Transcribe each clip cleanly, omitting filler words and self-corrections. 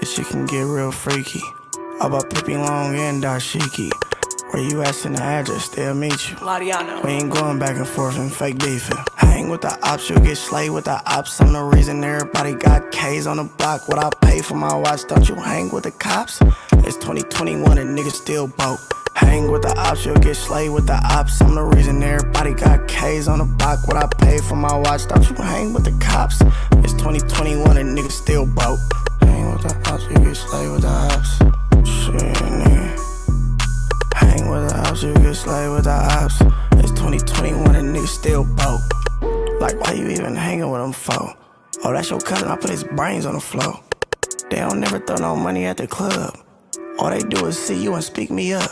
This shit can get real freaky. All about Pippi Long and Dashiki. Where you at, send the address, they'll meet you. We ain't going back and forth and fake beefing. Hang with the ops, you'll get slayed with the ops. I'm the reason everybody got K's on the block. What I pay for my watch, don't you hang with the cops? It's 2021 and niggas still broke. Hang with the ops, you'll get slayed with the ops. I'm the reason everybody got K's on the block. What I pay for my watch, don't you hang with the cops? It's 2021 and niggas still broke. Hang with the ops, you get slayed with the ops. Shit, nigga. Hang with the ops, you get slayed with the ops. It's 2021 and niggas still broke. Like, why you even hanging with them for? Oh, that's your cousin, I put his brains on the floor. They don't never throw no money at the club. All they do is see you and speak me up.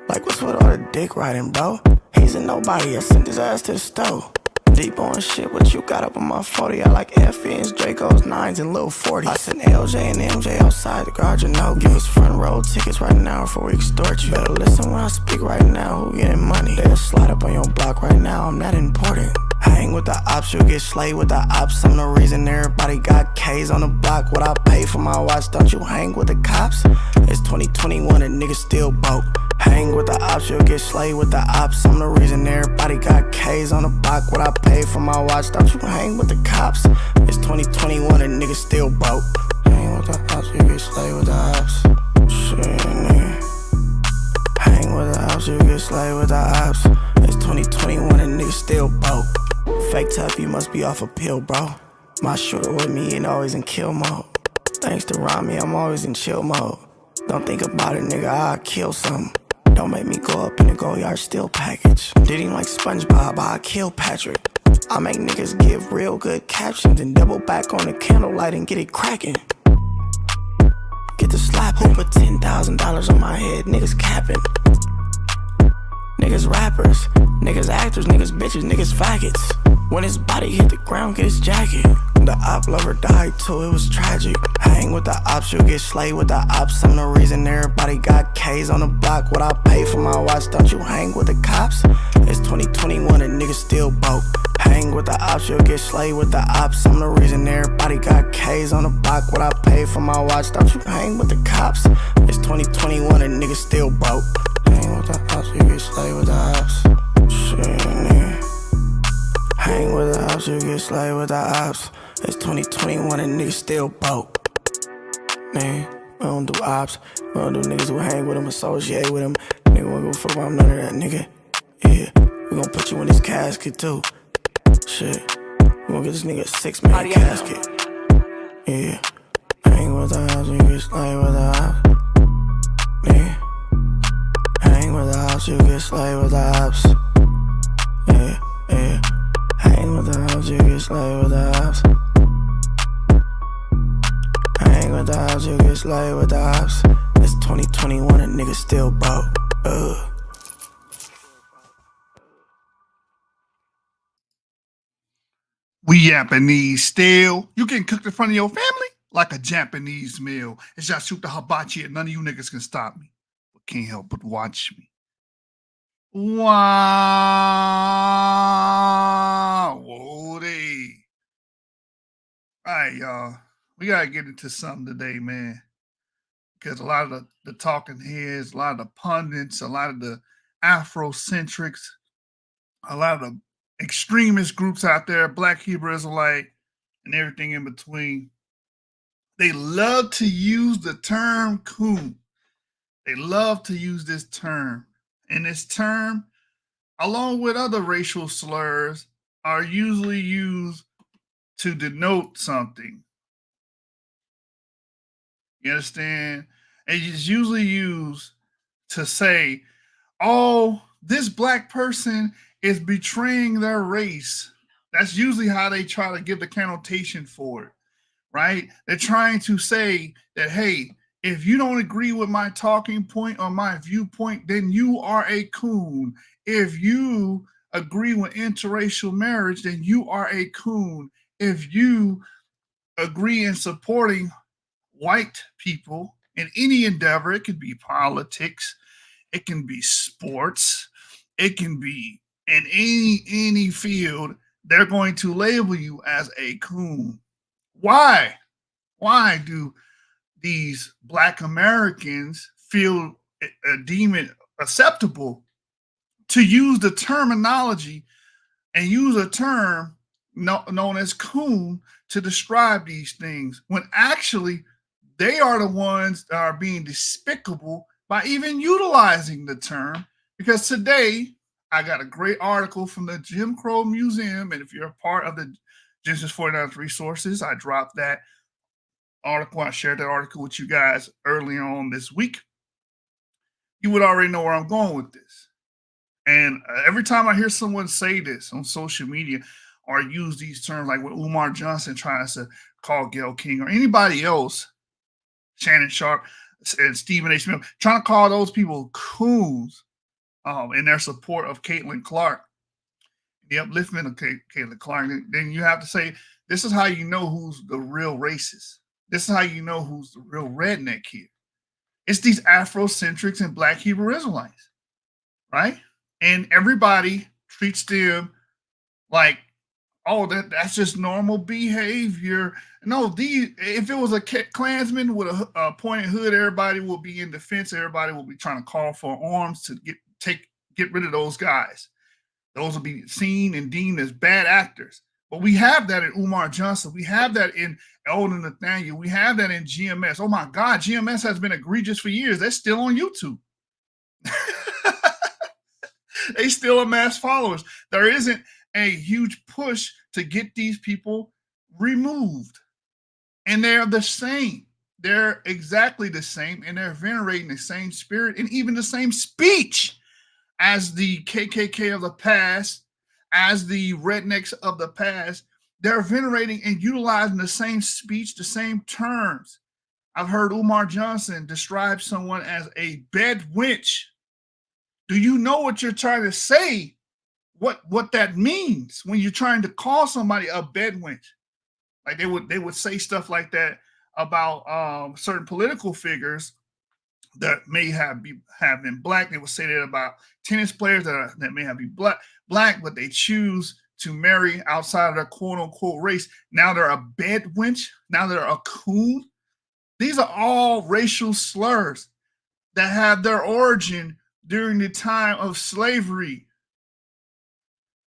Like, what's with all the dick riding, bro? He's a nobody, I sent his ass to the stove. Deep on shit, what you got up on my 40? I like FNs, Dracos, 9s, and Lil 40. I sent LJ and MJ outside the garage, you know. Give us front row tickets right now before we extort you. Better listen when I speak right now, who getting money? They'll slide up on your block right now, I'm that important. Hang with the ops, you'll get slayed with the ops. I'm the reason everybody got K's on the block. What I pay for my watch, don't you hang with the cops? It's 2021 and niggas still broke. Hang with the ops, you'll get slayed with the ops. I'm the reason everybody got K's on the block. What I pay for my watch, don't you hang with the cops? It's 2021 and niggas still broke. Hang with the ops, you get slayed with the ops. Shit, nigga. Hang with the ops, you get slayed with the ops. It's 2021 and niggas still broke. Fake tough, you must be off a pill, bro. My shooter with me ain't always in kill mode. Thanks to Rami, I'm always in chill mode. Don't think about it, nigga, I'll kill something. Don't make me go up in the go yard steel package. Did him like SpongeBob, I'll kill Patrick. I make niggas give real good captions and double back on the candlelight and get it cracking. Get the slap, who put $10,000 on my head, niggas capping. Niggas rappers, niggas actors, niggas bitches, niggas faggots. When his body hit the ground, get his jacket. The op lover died too, it was tragic. Hang with the ops, you'll get slayed with the ops. I'm the reason everybody got K's on the block. What I pay for my watch, don't you hang with the cops? It's 2021 and niggas still broke. Hang with the ops, you'll get slayed with the ops. I'm the reason everybody got K's on the block. What I pay for my watch, don't you hang with the cops? It's 2021 and niggas still broke. Hang with the ops, you get slayed with the ops. Shit, nigga. Hang with the ops, you get slayed with the ops. It's 2021 and niggas still broke. Man, we don't do ops. We don't do niggas who hang with them, associate with them. Nigga, we gon' fuck around none of that, nigga. Yeah, we gon' put you in this casket too. Shit, we gon' get this nigga a 6-man casket. Yeah, hang with the ops, you get slayed with the ops. Yeah, hang with the ops, you get slayed with the ops. Yeah, yeah, hang with the ops, you get slayed with the ops. Hang with the ops, you get slayed with the ops. It's 2021 and niggas still broke. We Japanese still. You getting cooked in front of your family like a Japanese meal. It's just shoot the hibachi and none of you niggas can stop me. But can't help but watch me. Wow. Woody. All right, y'all. We got to get into something today, man. Because a lot of the talking heads, a lot of the pundits, a lot of the Afrocentrics, a lot of the extremist groups out there, Black Hebrew Israelite, and everything in between, they love to use the term coon. They love to use this term. And this term, along with other racial slurs, are usually used to denote something. You understand? And it's usually used to say, oh, this black person is betraying their race. That's usually how they try to give the connotation for it, right? They're trying to say that, hey, if you don't agree with my talking point or my viewpoint, then you are a coon. If you agree with interracial marriage, then you are a coon. If you agree in supporting white people in any endeavor, it could be politics, it can be sports, it can be in any field, they're going to label you as a coon. Why? Why do these Black Americans deem it acceptable to use the terminology and use a term known as coon to describe these things, when actually they are the ones that are being despicable by even utilizing the term. Because today, I got a great article from the Jim Crow Museum, and if you're a part of the Genesis 49 resources, I dropped that article. I shared that article with you guys earlier on this week. You would already know where I'm going with this. And every time I hear someone say this on social media or use these terms, like with Umar Johnson trying to call Gayle King or anybody else, Shannon Sharp and Stephen A. Smith, trying to call those people coons in their support of Caitlin Clark, the upliftment of Caitlin Clark, then you have to say, this is how you know who's the real racist. This is how you know who's the real redneck here. It's these Afrocentrics and Black Hebrew Israelites, right? And everybody treats them like, oh, that's just normal behavior. No, if it was a Klansman with a pointed hood, everybody will be in defense. Everybody will be trying to call for arms to get rid of those guys. Those will be seen and deemed as bad actors. But we have that in Umar Johnson. We have that in Eldon Nathaniel. We have that in GMS. Oh my God, GMS has been egregious for years. They're still on YouTube. They still amass followers. There isn't a huge push to get these people removed. And they're the same. They're exactly the same. And they're venerating the same spirit and even the same speech as the KKK of the past, as the rednecks of the past. They're venerating and utilizing the same speech, the same terms. I've heard Umar Johnson describe someone as a bed wench. Do you know what you're trying to say? What that means when you're trying to call somebody a bed wench? Like they would say stuff like that about certain political figures that may have been Black. They would say that about tennis players that may have been black, but they choose to marry outside of their quote unquote race. Now they're a bed wench. Now they're a coon. These are all racial slurs that have their origin during the time of slavery.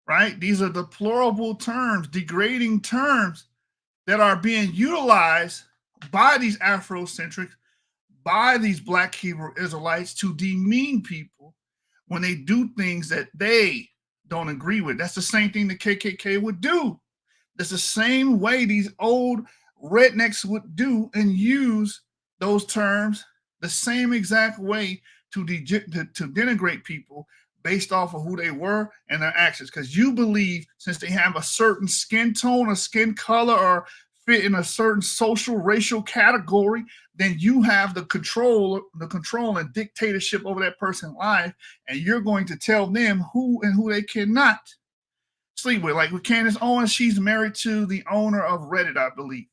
Right? These are deplorable terms, degrading terms that are being utilized by these Afrocentrics, by these Black Hebrew Israelites to demean people when they do things that they don't agree with. That's the same thing the KKK would do. That's the same way these old rednecks would do and use those terms the same exact way to denigrate people based off of who they were and their actions. Because you believe since they have a certain skin tone or skin color or fit in a certain social racial category, then you have the control and dictatorship over that person's life, and you're going to tell them who and who they cannot sleep with. Like with Candace Owens, she's married to the owner of Reddit, I believe.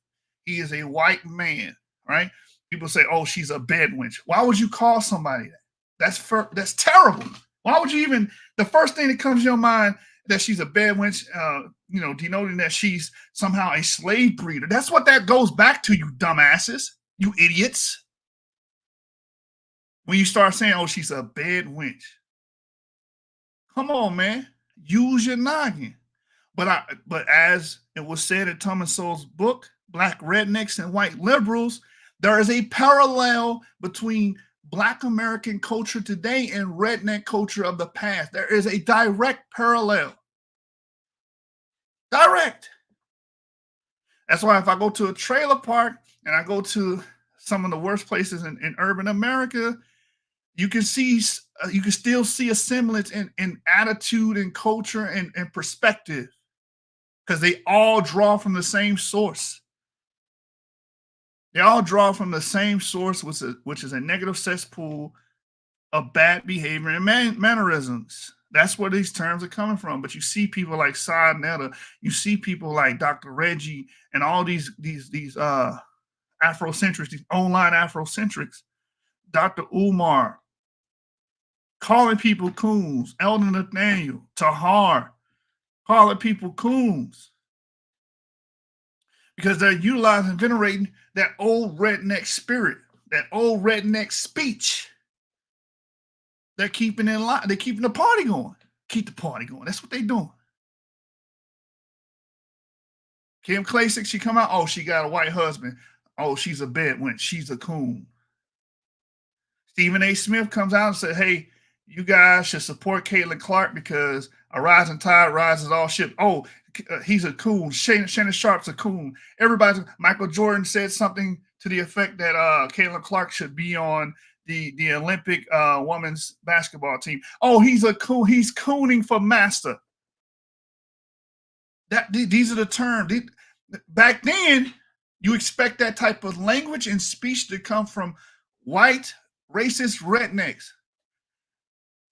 He is a white man, right? People say, "Oh, she's a bed wench." Why would you call somebody that? That's terrible. Why would you even? The first thing that comes to your mind that she's a bed wench, denoting that she's somehow a slave breeder. That's what that goes back to, you dumbasses, you idiots. When you start saying, "Oh, she's a bed wench," come on, man, use your noggin. But as it was said in Thomas Sowell's book, Black Rednecks and White Liberals, there is a parallel between Black American culture today and redneck culture of the past. There is a direct parallel. Direct. That's why if I go to a trailer park and I go to some of the worst places in urban America, you can still see a semblance in attitude and culture and perspective, because they all draw from the same source. They all draw from the same source, which is a negative cesspool of bad behavior and mannerisms. That's where these terms are coming from. But you see people like Saad Netta, you see people like Dr. Reggie, and all these Afrocentrics, these online Afrocentrics, Dr. Umar, calling people coons, Eldon Nathaniel, Tahar, calling people coons. because they're utilizing, venerating that old redneck spirit, that old redneck speech. They're keeping in line. They're keeping the party going. Keep the party going. That's what they're doing. Kim Klacik, she come out. Oh, she got a white husband. Oh, she's a bedwench. She's a coon. Stephen A. Smith comes out and said, hey, you guys should support Caitlin Clark because a rising tide rises all ships. Oh, he's a coon. Shannon Sharp's a coon. Michael Jordan said something to the effect that Caitlin Clark should be on the Olympic women's basketball team. Oh, he's a coon. He's cooning for master. These are the terms. Back then, you expect that type of language and speech to come from white, racist rednecks.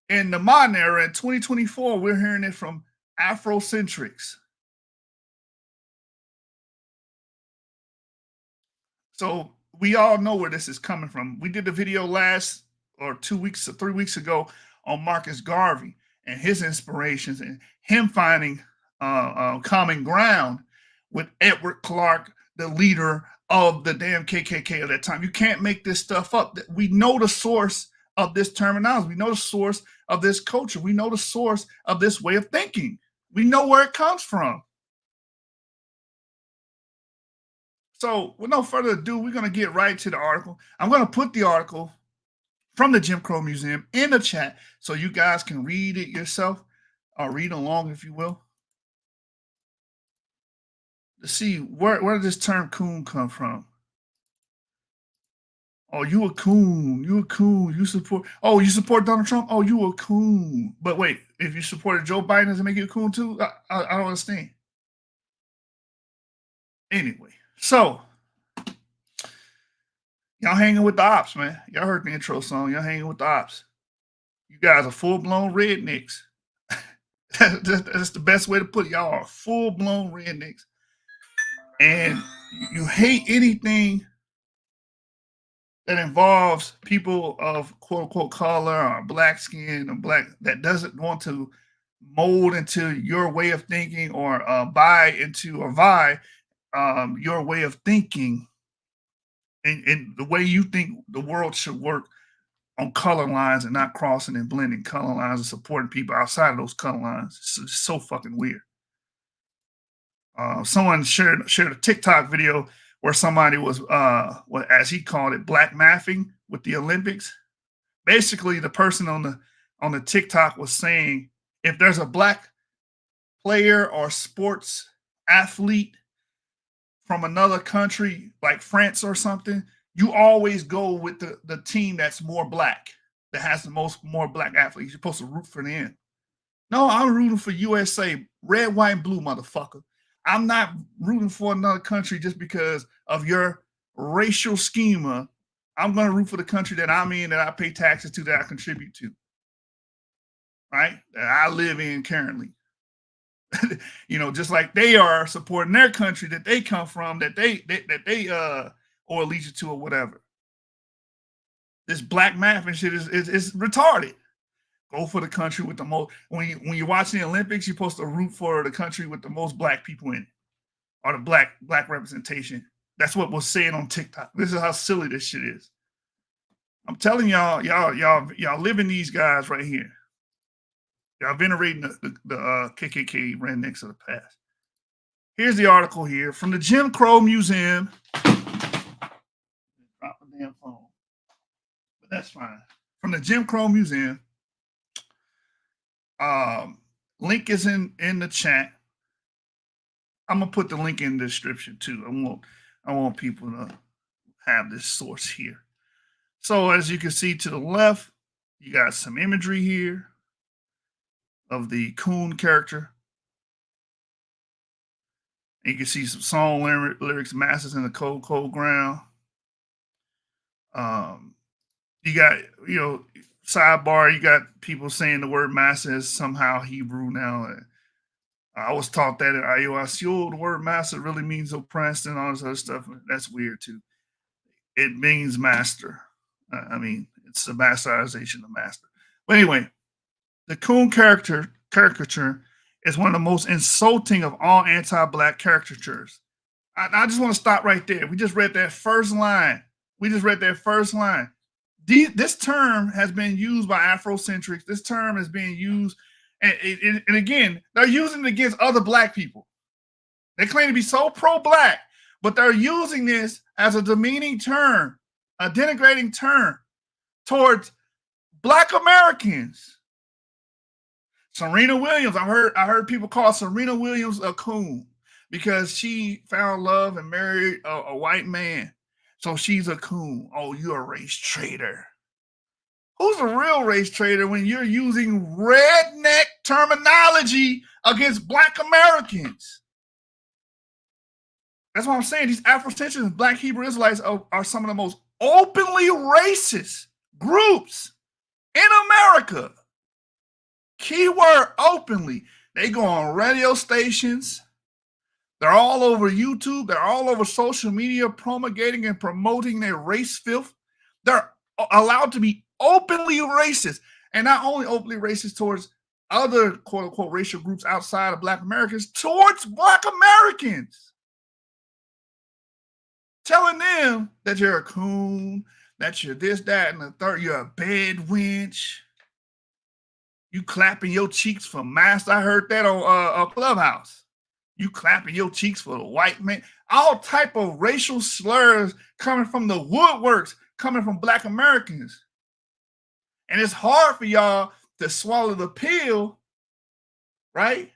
In the modern era, in 2024, we're hearing it from Afrocentrics. So we all know where this is coming from. We did the video 3 weeks ago on Marcus Garvey and his inspirations and him finding common ground with Edward Clark, the leader of the damn KKK of that time. You can't make this stuff up. We know the source of this terminology. We know the source of this culture. We know the source of this way of thinking. We know where it comes from. So with no further ado, we're going to get right to the article. I'm going to put the article from the Jim Crow Museum in the chat so you guys can read it yourself or read along, if you will, to see where did this term coon come from. Oh, you a coon. You a coon. You support Donald Trump? Oh, you a coon. But wait, if you supported Joe Biden, does it make you a coon too? I don't understand. Anyway, so y'all hanging with the ops, man. Y'all heard the intro song. Y'all hanging with the ops. You guys are full-blown rednecks. That's the best way to put it. Y'all are full-blown rednecks. And you hate anything that involves people of quote-unquote color or black skin or black that doesn't want to mold into your way of thinking or vie your way of thinking and the way you think the world should work on color lines and not crossing and blending color lines and supporting people outside of those color lines. It's so fucking weird. Someone shared a TikTok video where somebody was, as he called it, black mathing with the Olympics. Basically, the person on the TikTok was saying, if there's a black player or sports athlete from another country, like France or something, you always go with the team that's more black, that has the more black athletes. You're supposed to root for them. No, I'm rooting for USA, red, white, and blue, motherfucker. I'm not rooting for another country just because of your racial schema. I'm going to root for the country that I'm in, that I pay taxes to, that I contribute to, right? That I live in currently. Just like they are supporting their country that they come from, that they or allegiance to or whatever. This black math and shit is retarded. Go for the country with the most. When you're watching the Olympics, you're supposed to root for the country with the most black people in it, or the black representation. That's what was said on TikTok. This is how silly this shit is. I'm telling y'all living these guys right here. Y'all venerating the KKK rednecks of the past. Here's the article here from the Jim Crow Museum. Drop the damn phone, but that's fine. From the Jim Crow Museum. Link is in the chat. I'm gonna put the link in the description too. I want people to have this source here. So as you can see to the left, you got some imagery here of the Coon character. And you can see some song lyrics, Masters in the Cold, Cold Ground. You got, sidebar, you got people saying the word master is somehow Hebrew now. I was taught that at IOICO, the word master really means oppressed and all this other stuff. That's weird too. It means master. It's the bastardization of master. But anyway, the Coon caricature is one of the most insulting of all anti-black caricatures. I just want to stop right there. We just read that first line. This term has been used by Afrocentrics. This term is being used, and again, they're using it against other black people. They claim to be so pro-black, but they're using this as a demeaning term, a denigrating term towards black Americans. Serena Williams, I heard people call Serena Williams a coon because she found love and married a white man. So she's a coon. Oh, you're a race traitor. Who's a real race traitor when you're using redneck terminology against black Americans? That's what I'm saying. These Afrocentrics and black Hebrew Israelites are some of the most openly racist groups in America. Keyword openly. They go on radio stations. They're all over YouTube. They're all over social media promulgating and promoting their race filth. They're allowed to be openly racist, and not only openly racist towards other quote unquote racial groups outside of black Americans, towards black Americans. Telling them that you're a coon, that you're this, that, and the third, you're a bed wench. You clapping your cheeks for master. I heard that on a Clubhouse. You clapping your cheeks for the white man. All type of racial slurs coming from the woodworks, coming from black Americans. And it's hard for y'all to swallow the pill, right?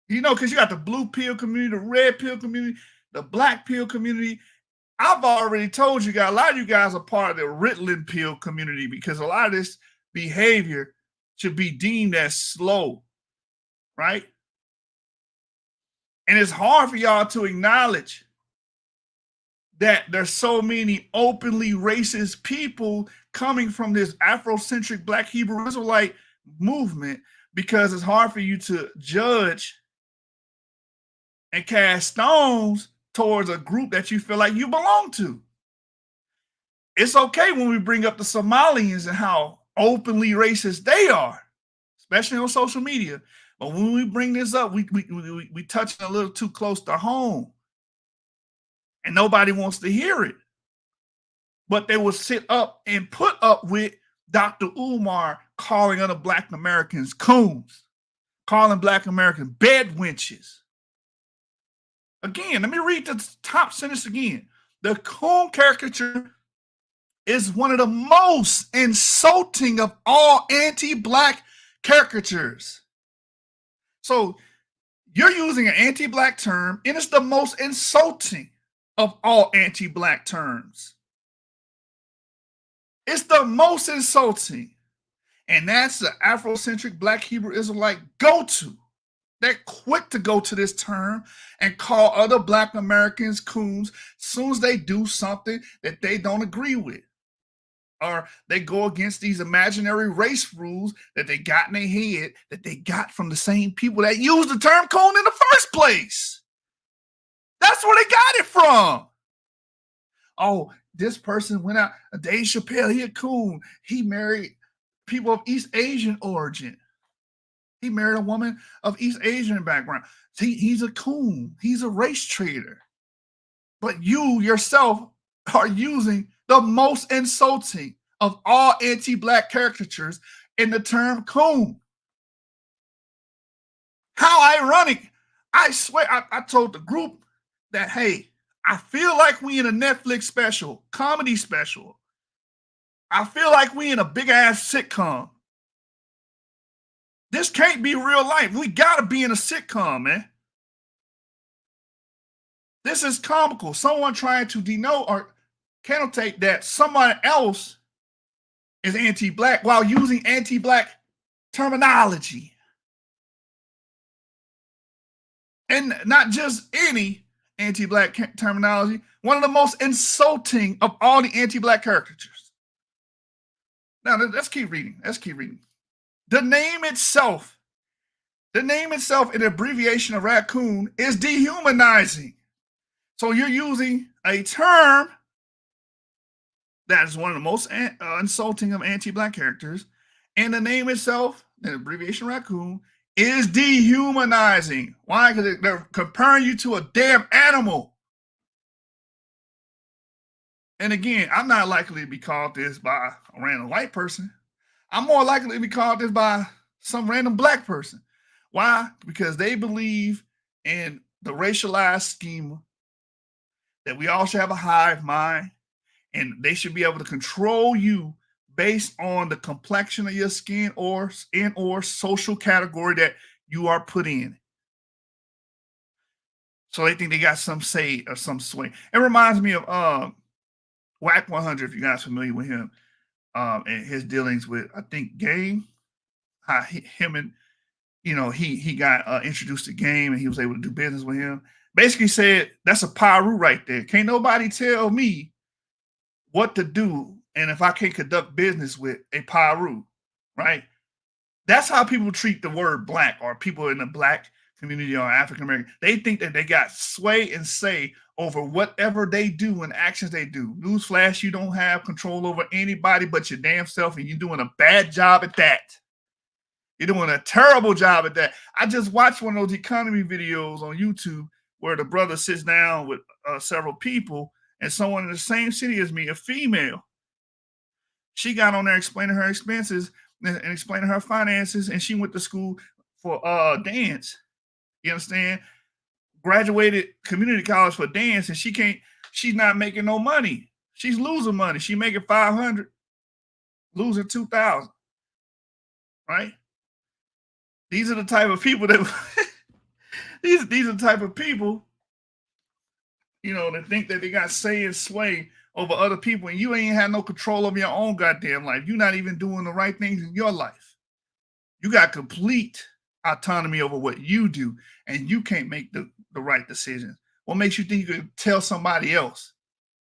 You know, because you got the blue pill community, the red pill community, the black pill community. I've already told you guys, a lot of you guys are part of the Ritalin pill community because a lot of this behavior should be deemed as slow, right? And it's hard for y'all to acknowledge that there's so many openly racist people coming from this Afrocentric Black Hebrew Israelite movement because it's hard for you to judge and cast stones towards a group that you feel like you belong to. It's okay when we bring up the Somalians and how openly racist they are, especially on social media. But when we bring this up, we touch it a little too close to home. And nobody wants to hear it. But they will sit up and put up with Dr. Umar calling other black Americans coons, calling black Americans bed wenches. Again, let me read the top sentence again. The coon caricature is one of the most insulting of all anti-black caricatures. So you're using an anti-black term, and it's the most insulting of all anti-black terms. It's the most insulting. And that's the Afrocentric Black Hebrew Israelite go-to. They're quick to go to this term and call other black Americans coons as soon as they do something that they don't agree with. Or they go against these imaginary race rules that they got in their head that they got from the same people that used the term coon in the first place. That's where they got it from. Oh, this person went out, Dave Chappelle, he a coon. He married people of East Asian origin. He married a woman of East Asian background. He's a coon. He's a race traitor. But you yourself are using the most insulting of all anti-black caricatures in the term coon. How ironic. I swear, I told the group that, hey, I feel like we in a Netflix special, comedy special. I feel like we in a big-ass sitcom. This can't be real life. We got to be in a sitcom, man. This is comical. Someone trying to denote or connotate that someone else is anti-black while using anti-black terminology. And not just any anti-black terminology, one of the most insulting of all the anti-black caricatures. Now, let's keep reading. The name itself, an abbreviation of raccoon, is dehumanizing. So you're using a term that is one of the most insulting of anti-black characters, and the name itself, the abbreviation raccoon, is dehumanizing. Why? Because they're comparing you to a damn animal. And again, I'm not likely to be called this by a random white person. I'm more likely to be called this by some random black person. Why? Because they believe in the racialized schema that we all should have a hive mind and they should be able to control you based on the complexion of your skin or social category that you are put in. So they think they got some say or some sway. It reminds me of Whack 100, if you guys are familiar with him, and his dealings with, I think, Game. How him and he got introduced to Game and he was able to do business with him. Basically said that's a Pyru right there. Can't nobody tell me what to do, and if I can't conduct business with a Pyru, right? That's how people treat the word black or people in the black community or African American. They think that they got sway and say over whatever they do and actions they do. Newsflash, you don't have control over anybody but your damn self, and you're doing a bad job at that. You're doing a terrible job at that. I just watched one of those economy videos on YouTube where the brother sits down with several people and someone in the same city as me, a female. She got on there explaining her expenses and explaining her finances, and she went to school for dance. You understand? Graduated community college for dance, and she's not making no money. She's losing money. She making 500, losing 2,000. Right? These are the type of people that these are the type of people, that think that they got say and sway over other people, and you ain't had no control over your own goddamn life. You're not even doing the right things in your life. You got complete autonomy over what you do, and you can't make the right decisions. What makes you think you could tell somebody else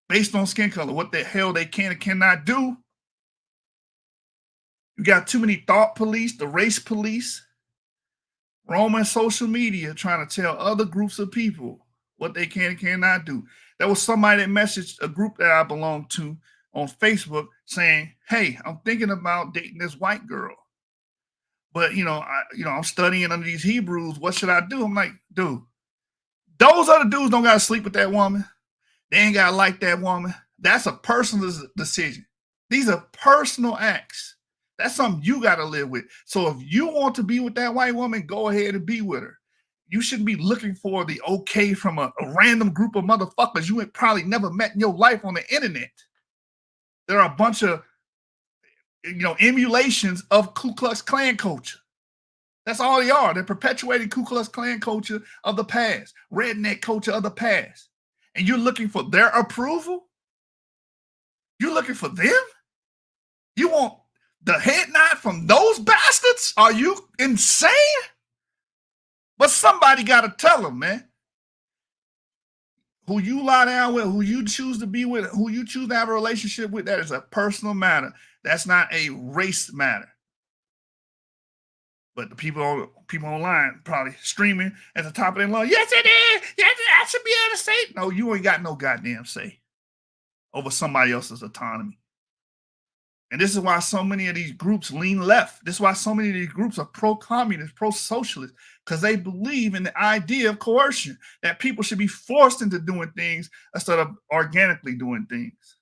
based on skin color what the hell they can and cannot do? You got too many thought police, the race police, roaming social media trying to tell other groups of people what they can and cannot do. There was somebody that messaged a group that I belong to on Facebook saying, "Hey, I'm thinking about dating this white girl, but I'm studying under these Hebrews. What should I do?" I'm like, dude, those other dudes don't gotta sleep with that woman. They ain't gotta like that woman. That's a personal decision. These are personal acts. That's something you gotta live with. So if you want to be with that white woman, go ahead and be with her. You shouldn't be looking for the okay from a random group of motherfuckers you ain't probably never met in your life on the internet. There are a bunch of emulations of Ku Klux Klan culture. That's all they are. They're perpetuating Ku Klux Klan culture of the past, redneck culture of the past. And you're looking for their approval? You're looking for them? You want the head nod from those bastards? Are you insane? But somebody got to tell them, man. Who you lie down with, who you choose to be with, who you choose to have a relationship with, that is a personal matter. That's not a race matter. But the people online probably streaming at the top of their lungs, yes, it is. Yes, I should be able to say it. No, you ain't got no goddamn say over somebody else's autonomy. And this is why so many of these groups lean left. This is why so many of these groups are pro-communist, pro-socialist, because they believe in the idea of coercion, that people should be forced into doing things instead of organically doing things.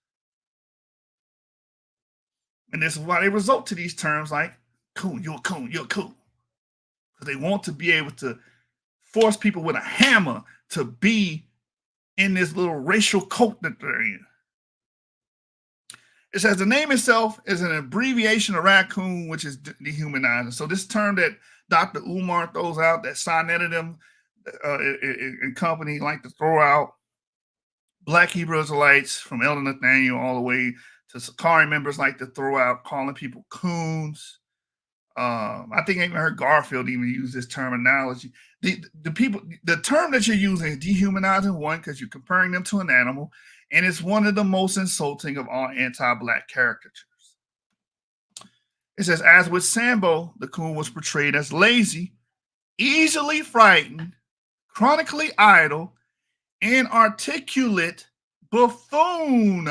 And this is why they resort to these terms like coon, you're a coon, you're a coon. Because they want to be able to force people with a hammer to be in this little racial cult that they're in. It says the name itself is an abbreviation of raccoon, which is dehumanizing. So this term that Dr. Umar throws out, that Sonetted him and company like to throw out, Black Hebrew Israelites from Elder Nathaniel all the way to Sakari members like to throw out, calling people coons. I think I even heard Garfield even use this terminology. The term that you're using is dehumanizing, one, because you're comparing them to an animal, and it's one of the most insulting of all anti-Black caricatures. It says, as with Sambo, the coon was portrayed as lazy, easily frightened, chronically idle, inarticulate buffoon.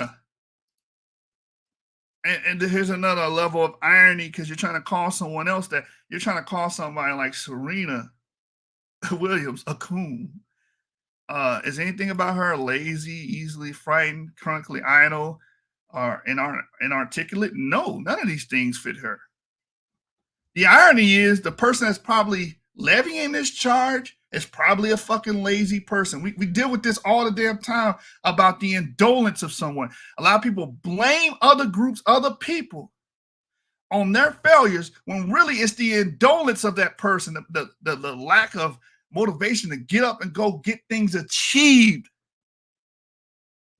And here's another level of irony, because you're trying to call someone else that you're trying to call somebody like Serena Williams a coon. Is anything about her lazy, easily frightened, chronically idle, or inarticulate? No, none of these things fit her. The irony is the person that's probably levying this charge is probably a fucking lazy person. We deal with this all the damn time about the indolence of someone. A lot of people blame other groups, other people on their failures when really it's the indolence of that person, the lack of motivation to get up and go get things achieved.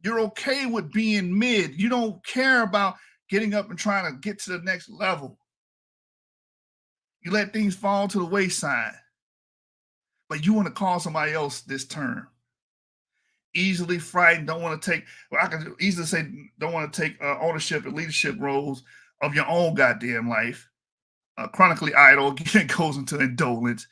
You're okay with being mid. You don't care about getting up and trying to get to the next level. You let things fall to the wayside. But you want to call somebody else this term. Easily frightened, don't want to take, well, I can easily say, don't want to take ownership and leadership roles of your own goddamn life. Chronically idle, again, goes into indolence.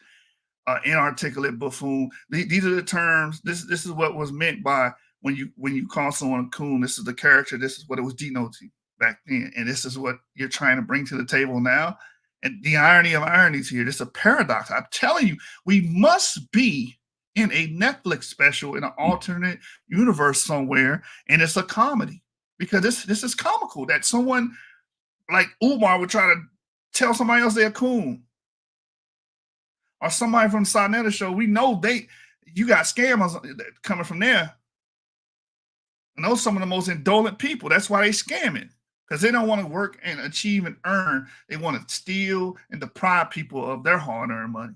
Inarticulate buffoon. These are the terms. This is what was meant by when you call someone a coon. This is the character. This is what it was denoting back then, and this is what you're trying to bring to the table now. And the irony of ironies here. This is a paradox. I'm telling you, we must be in a Netflix special in an alternate universe somewhere, and it's a comedy because this is comical that someone like Umar would try to tell somebody else they're a coon. Or somebody from the Sarnetta show, we know you got scammers coming from there. And those are some of the most indolent people. That's why they scamming. Because they don't want to work and achieve and earn. They want to steal and deprive people of their hard-earned money.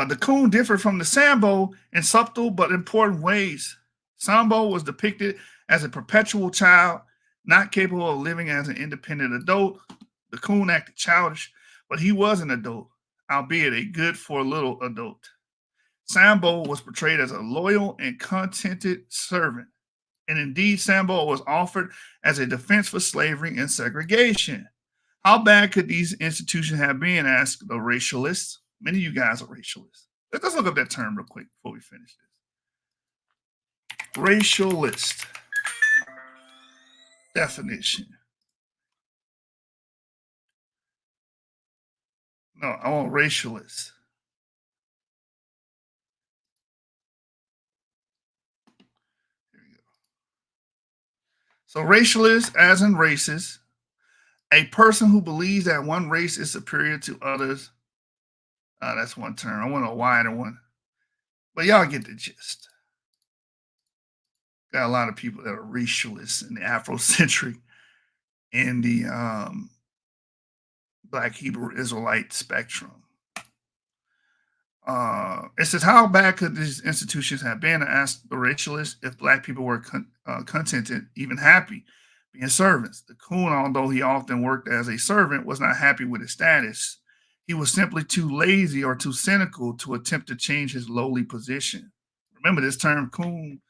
The coon differed from the Sambo in subtle but important ways. Sambo was depicted as a perpetual child, not capable of living as an independent adult. The coon acted childish, but he was an adult, albeit a good for a little adult. Sambo was portrayed as a loyal and contented servant. And indeed, Sambo was offered as a defense for slavery and segregation. How bad could these institutions have been, asked the racialists. Many of you guys are racialists. Let's look up that term real quick before we finish this. Racialist. Definition. No, I want racialist. Here we go. So racialist, as in racist, a person who believes that one race is superior to others. That's one term. I want a wider one. But y'all get the gist. Got a lot of people that are racialists in the Afrocentric and the Black Hebrew Israelite spectrum. It says, how bad could these institutions have been, asked the racialist, if Black people were contented, even happy, being servants? The coon, although he often worked as a servant, was not happy with his status. He was simply too lazy or too cynical to attempt to change his lowly position. Remember, this term coon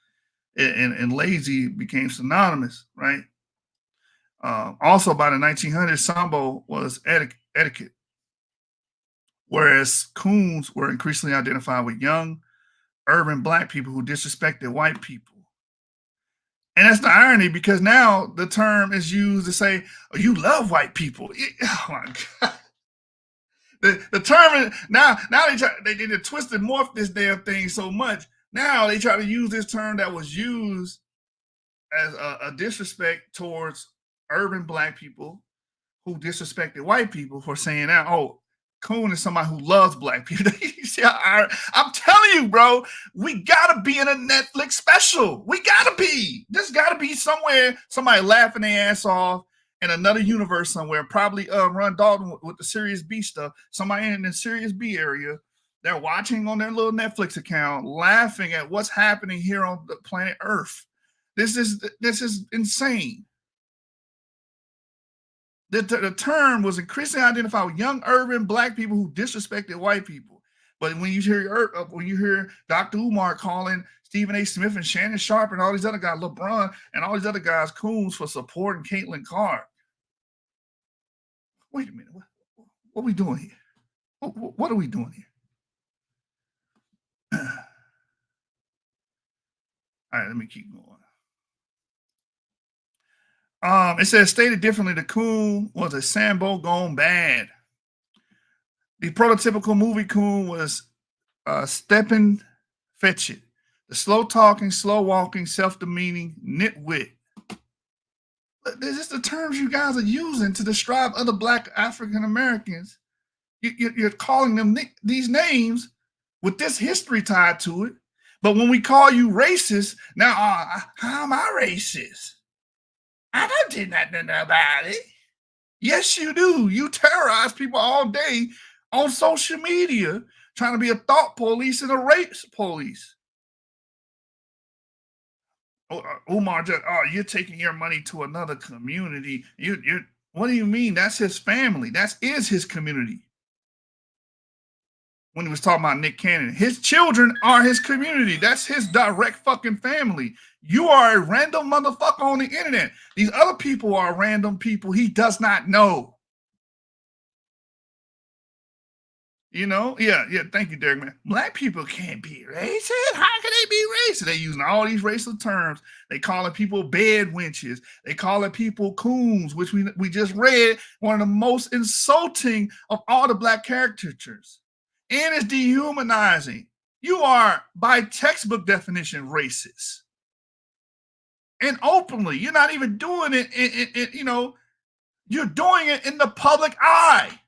and lazy became synonymous, right? Also, by the 1900s, Sambo was etiquette, whereas coons were increasingly identified with young, urban Black people who disrespected white people. And that's the irony, because now the term is used to say, oh, you love white people. Oh my God. The term is, now they twisted morph this damn thing so much. Now they try to use this term that was used as a disrespect towards urban Black people who disrespected white people for saying that, oh, coon is somebody who loves Black people. You see I'm telling you, bro, we gotta be in a Netflix special. We gotta be. There's gotta be somewhere somebody laughing their ass off in another universe somewhere. Probably Run Dalton with the Serious B stuff. Somebody in the Serious B area. They're watching on their little Netflix account, laughing at what's happening here on the planet Earth. This is insane. The term was increasingly identified with young urban Black people who disrespected white people. But when you hear Dr. Umar calling Stephen A. Smith and Shannon Sharp and all these other guys, LeBron and all these other guys, coons for supporting Caitlin Clark. Wait a minute, what are we doing here? What are we doing here? All right, let me keep going. It says, stated differently, the coon was a Sambo gone bad. The prototypical movie coon was Steppin Fetchit, the slow talking, slow walking, self demeaning nitwit. This is the terms you guys are using to describe other Black African Americans. You're calling them these names with this history tied to it. But when we call you racist, now how am I racist? I don't do nothing about it. Yes, you do. You terrorize people all day on social media, trying to be a thought police and a race police. Umar just, you're taking your money to another community. What do you mean? That's his family. That is his community. When he was talking about Nick Cannon, his children are his community. That's his direct fucking family. You are a random motherfucker on the internet. These other people are random people he does not know. You know? Yeah. Thank you, Derek, man. Black people can't be racist. How can they be racist? They using all these racial terms. They calling people bed wenches. They calling people coons, which we just read, one of the most insulting of all the Black caricatures. And it's dehumanizing. You are, by textbook definition, racist. And openly, you're not even doing it, you're doing it in the public eye.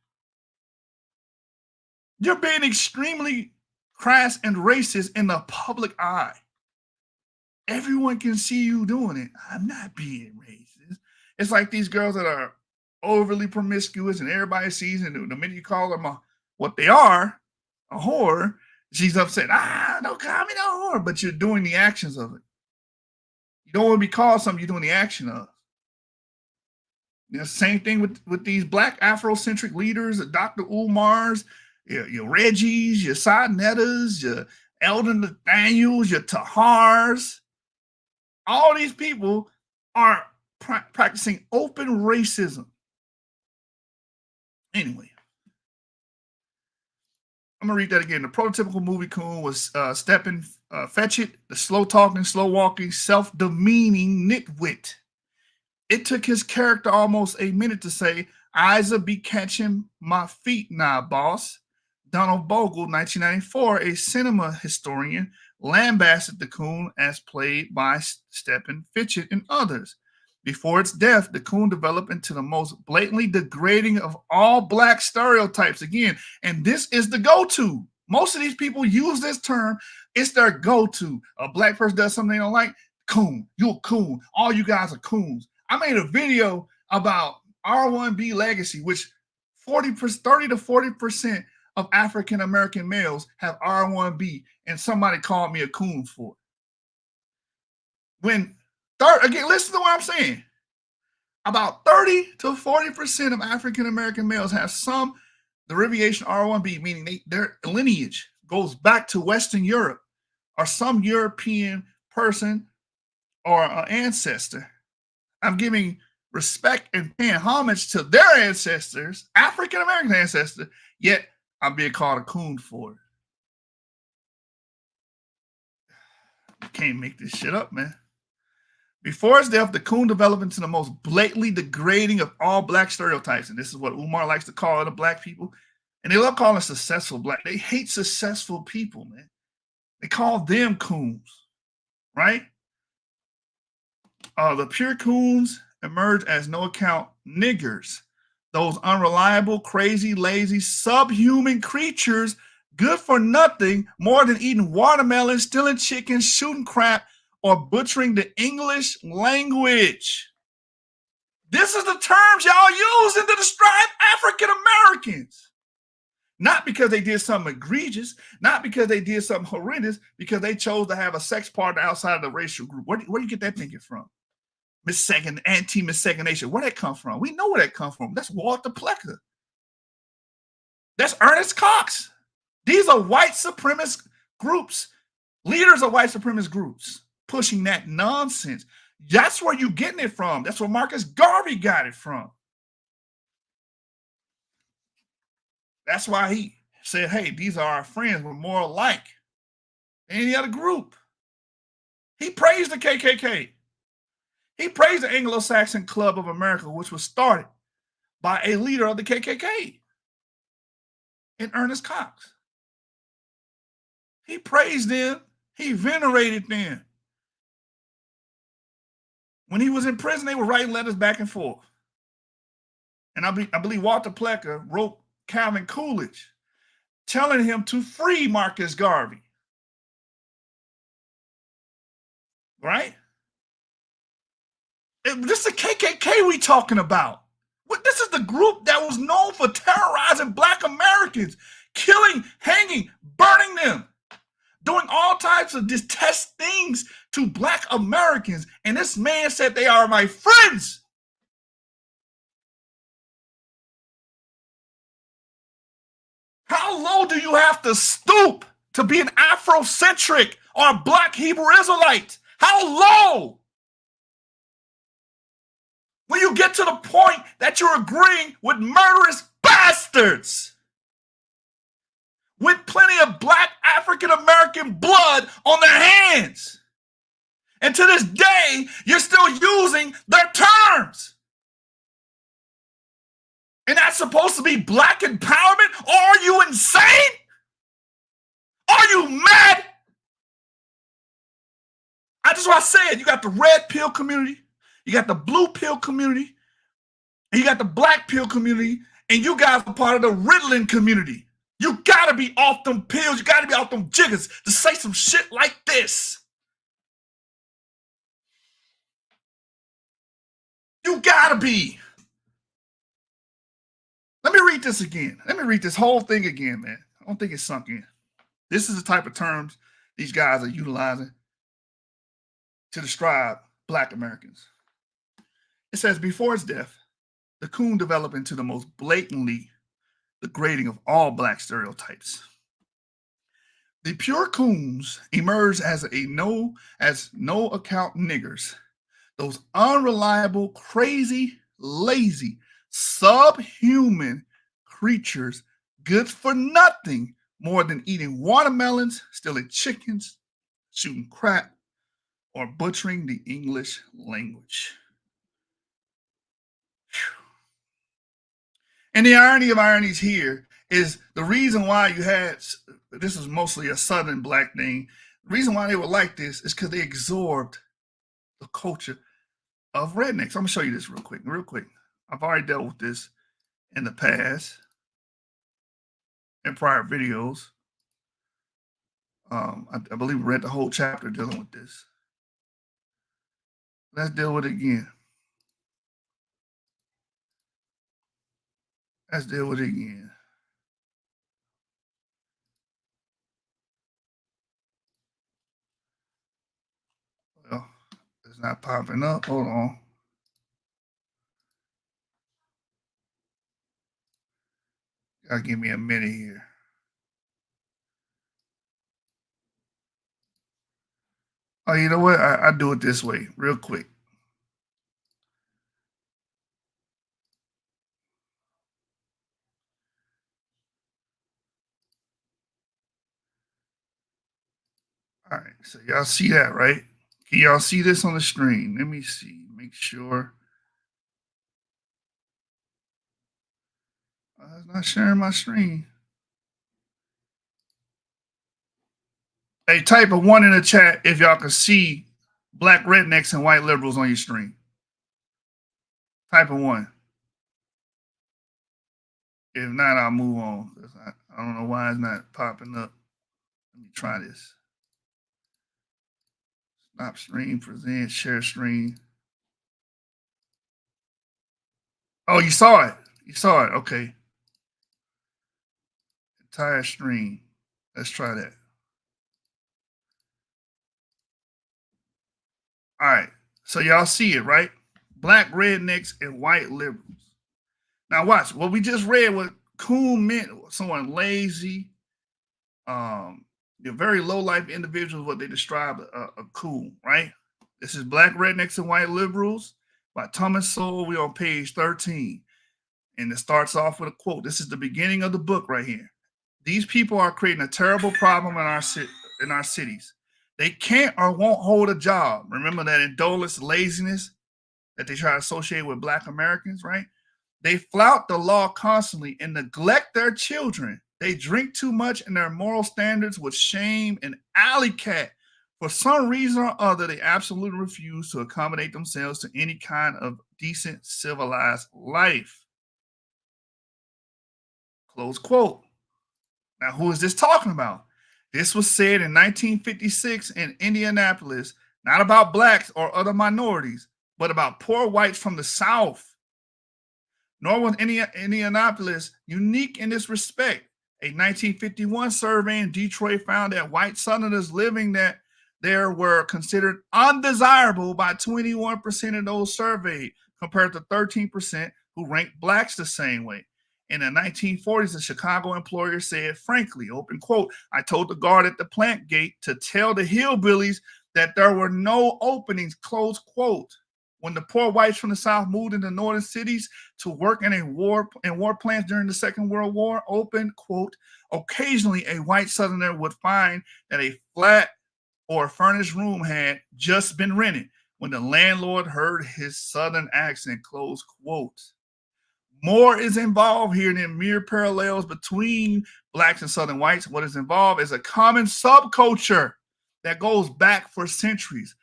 You're being extremely crass and racist in the public eye. Everyone can see you doing it. I'm not being racist. It's like these girls that are overly promiscuous and everybody sees it. The minute you call them what they are, a whore, she's upset. Don't call me no whore. But you're doing the actions of it. You don't want to be called something, you're doing the action of. The same thing with these Black Afrocentric leaders, Dr. Umars, your Reggies, your Sadnettas, your Eldon Nathaniels, your Tahars. All these people are practicing open racism. Anyway, I'm gonna read that again. The prototypical movie Coon was Steppin Fetchit, the slow talking, slow walking, self-demeaning nitwit. It took his character almost a minute to say, "I'sa be catching my feet now, boss." Donald Bogle, 1994, a cinema historian, lambasted the Coon as played by Steppin Fetchit and others. Before its death, the Coon developed into the most blatantly degrading of all Black stereotypes. Again, and this is the go-to. Most of these people use this term. It's their go-to. A Black person does something they don't like, Coon, you're a coon. All you guys are coons. I made a video about R1B legacy, which 30 to 40% of African American males have R1B, and somebody called me a coon for it. Again, listen to what I'm saying. About 30 to 40% of African American males have some derivation R1B, meaning their lineage goes back to Western Europe or some European person or ancestor. I'm giving respect and paying homage to their ancestors, African American ancestors, yet I'm being called a coon for it. You can't make this shit up, man. Before his death, the Coon developed into the most blatantly degrading of all Black stereotypes. And this is what Umar likes to call other Black people. And they love calling successful Black. They hate successful people, man. They call them coons, right? The pure coons emerge as no account niggers. Those unreliable, crazy, lazy, subhuman creatures, good for nothing more than eating watermelon, stealing chicken, shooting crap, or butchering the English language. This is the terms y'all using to describe African Americans. Not because they did something egregious, not because they did something horrendous, because they chose to have a sex partner outside of the racial group. Where do you get that thinking from? Anti-miscegenation. Where that come from? We know where that come from. That's Walter Plecker. That's Ernest Cox. These are white supremacist groups, leaders of white supremacist groups, pushing that nonsense. That's where you're getting it from. That's where Marcus Garvey got it from. That's why he said, hey, these are our friends. We're more alike than any other group. He praised the KKK. He praised the Anglo-Saxon Club of America, which was started by a leader of the KKK, in Ernest Cox. He praised them. He venerated them. When he was in prison, they were writing letters back and forth. And I believe Walter Plecker wrote Calvin Coolidge telling him to free Marcus Garvey. Right? This is the KKK we talking about. This is the group that was known for terrorizing Black Americans, killing, hanging, burning them, doing all types of detest things to Black Americans. And this man said they are my friends. How low do you have to stoop to be an Afrocentric or a Black Hebrew Israelite? How low? When you get to the point that you're agreeing with murderous bastards with plenty of Black African American blood on their hands. And to this day, you're still using their terms. And that's supposed to be Black empowerment? Are you insane? Are you mad? That's what I said. You got the red pill community, you got the blue pill community, and you got the black pill community, and you guys are part of the Ritalin community. You gotta be off them pills, you gotta be off them jiggers to say some shit like this. You gotta be. Let me read this again. Let me read this whole thing again, man. I don't think it's sunk in. This is the type of terms these guys are utilizing to describe Black Americans. It says, before his death, the Coon developed into the most blatantly degrading of all Black stereotypes. The pure Coons emerged as no account niggers, those unreliable, crazy, lazy, subhuman creatures, good for nothing more than eating watermelons, stealing chickens, shooting crap, or butchering the English language. And the irony of ironies here is the reason why you had, this is mostly a Southern Black thing, the reason why they were like this is because they absorbed the culture of rednecks. I'm gonna show you this real quick. I've already dealt with this in the past, in prior videos. I believe we read the whole chapter dealing with this. Let's deal with it again. Well, it's not popping up. Hold on. Gotta give me a minute here. Oh, you know what? I do it this way, real quick. All right, so y'all see that, right? Can y'all see this on the screen? Let me see, make sure. It's not sharing my screen. Hey, type a 1 in the chat if y'all can see Black rednecks and white liberals on your screen. Type a 1. If not, I'll move on. I don't know why it's not popping up. Let me try this. Stop stream, present, share screen. Oh, you saw it. Okay. Entire screen. Let's try that. All right. So y'all see it, right? Black rednecks and white liberals. Now watch. What we just read, what Coon meant, someone lazy, very low-life individuals, what they describe a Coon, right? This is Black Rednecks and White Liberals by Thomas Sowell. We're on page 13. And it starts off with a quote. This is the beginning of the book right here. These people are creating a terrible problem in our cities. They can't or won't hold a job. Remember that indolence, laziness that they try to associate with Black Americans, right? They flout the law constantly and neglect their children. They drink too much and their moral standards would shame an alley cat. For some reason or other, they absolutely refuse to accommodate themselves to any kind of decent, civilized life. Close quote. Now, who is this talking about? This was said in 1956 in Indianapolis, not about blacks or other minorities, but about poor whites from the South. Nor was Indianapolis unique in this respect. A 1951 survey in Detroit found that white Southerners living there were considered undesirable by 21% of those surveyed, compared to 13% who ranked blacks the same way. In the 1940s, a Chicago employer said, frankly, open quote, I told the guard at the plant gate to tell the hillbillies that there were no openings, close quote. When the poor whites from the South moved into northern cities to work in war plants during the Second World War, open quote, occasionally a white Southerner would find that a flat or furnished room had just been rented when the landlord heard his Southern accent, close quote. More is involved here than mere parallels between blacks and Southern whites. What is involved is a common subculture that goes back for centuries,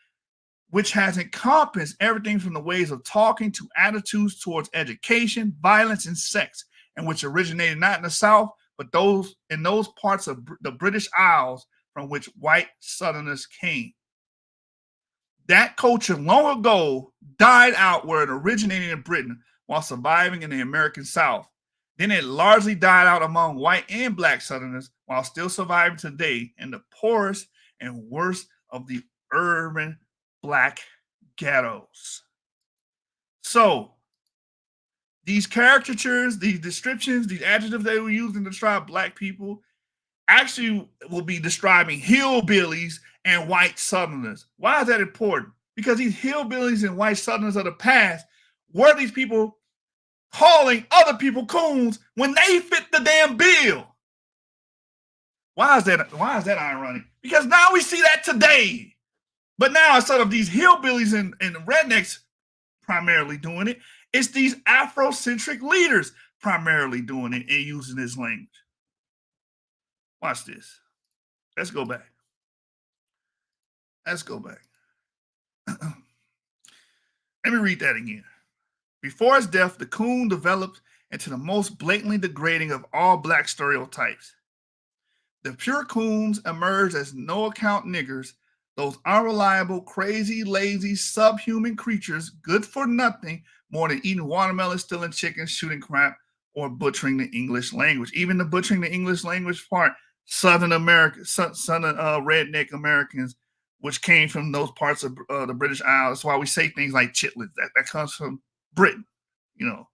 which has encompassed everything from the ways of talking to attitudes towards education, violence, and sex, and which originated not in the South, but in those parts of the British Isles from which white Southerners came. That culture long ago died out where it originated in Britain while surviving in the American South. Then it largely died out among white and black Southerners while still surviving today in the poorest and worst of the urban black ghettos. So, these caricatures, these descriptions, these adjectives they were using to describe black people actually will be describing hillbillies and white Southerners. Why is that important? Because these hillbillies and white Southerners of the past were these people calling other people coons when they fit the damn bill. Why is that ironic? Because now we see that today. But now instead of these hillbillies and rednecks primarily doing it, it's these Afrocentric leaders primarily doing it and using this language. Watch this. Let's go back. Let me read that again. Before his death, the coon developed into the most blatantly degrading of all black stereotypes. The pure coons emerged as no-account niggers, those unreliable, crazy, lazy, subhuman creatures, good for nothing more than eating watermelon, stealing chicken, shooting crap, or butchering the English language. Even the butchering the English language part, Southern redneck Americans, which came from those parts of the British Isles. That's why we say things like chitlins. That comes from Britain. You know,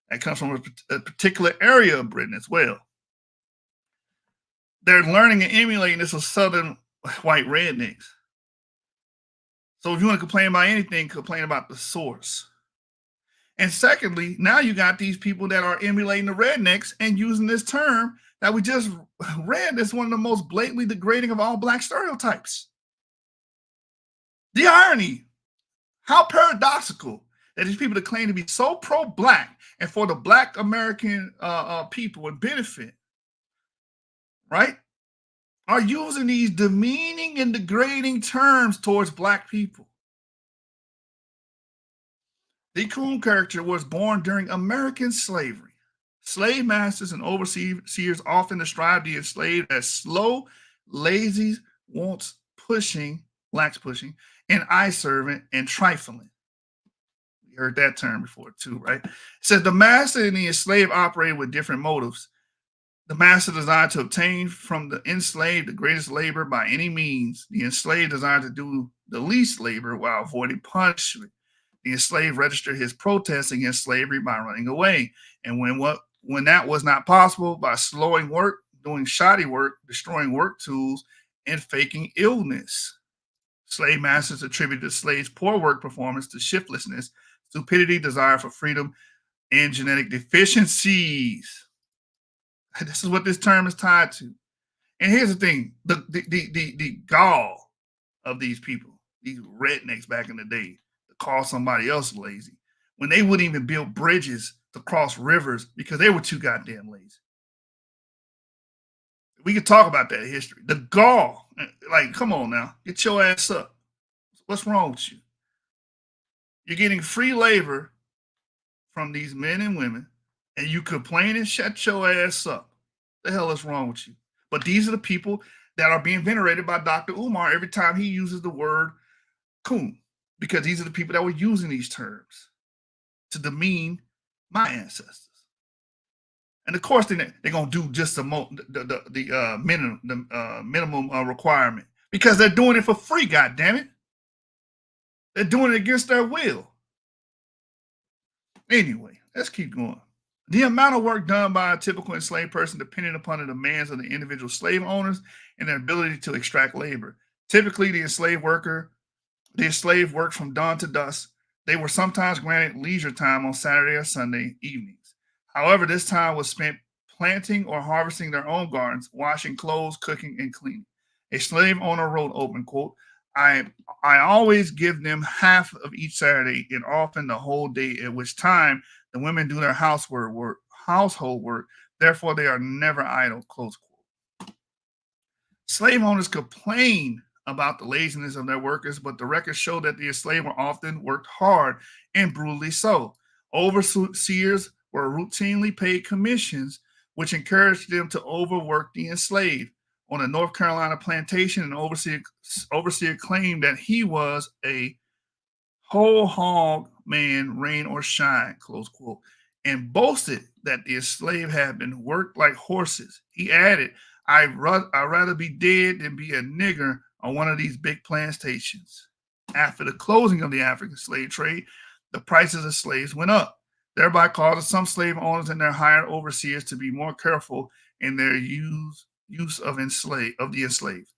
that comes from a particular area of Britain as well. They're learning and emulating this with Southern white rednecks. So if you want to complain about anything, complain about the source. And secondly, now you got these people that are emulating the rednecks and using this term that we just read as one of the most blatantly degrading of all black stereotypes. The irony, how paradoxical that these people that claim to be so pro-black and for the black American people and benefit, right, are using these demeaning and degrading terms towards black people. The Coon character was born during American slavery. Slave masters and overseers often described the enslaved as slow, lazy, lax pushing, and eye servant and trifling. We heard that term before too, right? It says the master and the enslaved operated with different motives. The master desired to obtain from the enslaved the greatest labor by any means. The enslaved desired to do the least labor while avoiding punishment. The enslaved registered his protest against slavery by running away. And when that was not possible, by slowing work, doing shoddy work, destroying work tools, and faking illness. Slave masters attributed the slaves' poor work performance to shiftlessness, stupidity, desire for freedom, and genetic deficiencies. This is what this term is tied to. And here's the thing, the gall of these people, these rednecks back in the day, to call somebody else lazy, when they wouldn't even build bridges to cross rivers because they were too goddamn lazy. We could talk about that history. The gall, like, come on now, get your ass up. What's wrong with you? You're getting free labor from these men and women, and you complain and shut your ass up. The hell is wrong with you? But these are the people that are being venerated by Dr. Umar every time he uses the word coon, because these are the people that were using these terms to demean my ancestors. And of course, they're gonna do just the minimum requirement, because they're doing it for free. God damn it, they're doing it against their will. Anyway, let's keep going. The amount of work done by a typical enslaved person depended upon the demands of the individual slave owners and their ability to extract labor. Typically, the enslaved worked from dawn to dusk. They were sometimes granted leisure time on Saturday or Sunday evenings. However, this time was spent planting or harvesting their own gardens, washing clothes, cooking, and cleaning. A slave owner wrote, open quote, I always give them half of each Saturday and often the whole day, at which time the women do their household work. Therefore, they are never idle, close quote. Slave owners complain about the laziness of their workers, but the records show that the enslaved were often worked hard and brutally so. Overseers were routinely paid commissions, which encouraged them to overwork the enslaved. On a North Carolina plantation, an overseer claimed that he was a whole hog man, rain or shine, close quote, and boasted that the enslaved had been worked like horses. He added, I'd rather be dead than be a nigger on one of these big plantations. After the closing of the African slave trade, the prices of slaves went up, thereby causing some slave owners and their hired overseers to be more careful in their use of the enslaved.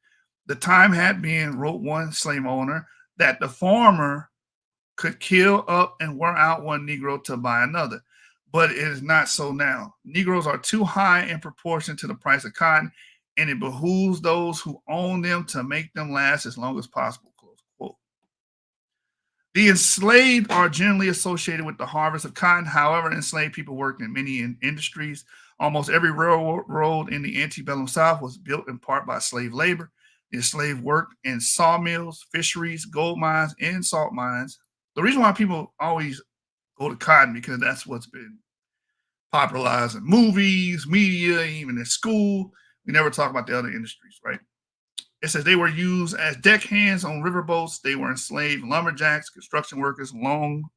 The time had been, wrote one slave owner, that the farmer could kill up and wear out one Negro to buy another. But it is not so now. Negroes are too high in proportion to the price of cotton, and it behooves those who own them to make them last as long as possible, close quote. The enslaved are generally associated with the harvest of cotton. However, enslaved people worked in many industries. Almost every railroad in the antebellum South was built in part by slave labor. The enslaved worked in sawmills, fisheries, gold mines, and salt mines. The reason why people always go to cotton, because that's what's been popularized in movies, media, even in school. We never talk about the other industries, right? It says they were used as deckhands on riverboats. They were enslaved lumberjacks, construction workers,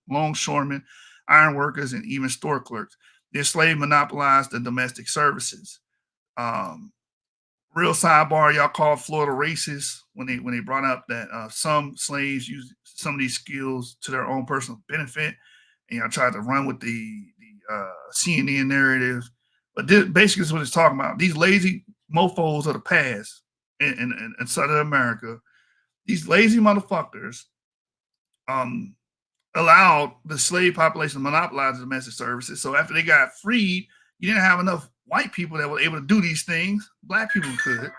longshoremen, iron workers, and even store clerks. The enslaved monopolized the domestic services. Real sidebar, y'all called Florida racist when they brought up that some slaves used some of these skills to their own personal benefit, and y'all tried to run with the CNN narrative. But this basically is what it's talking about. These lazy mofos of the past in Southern America, these lazy motherfuckers allowed the slave population to monopolize the domestic services. So after they got freed, you didn't have enough white people that were able to do these things. Black people could.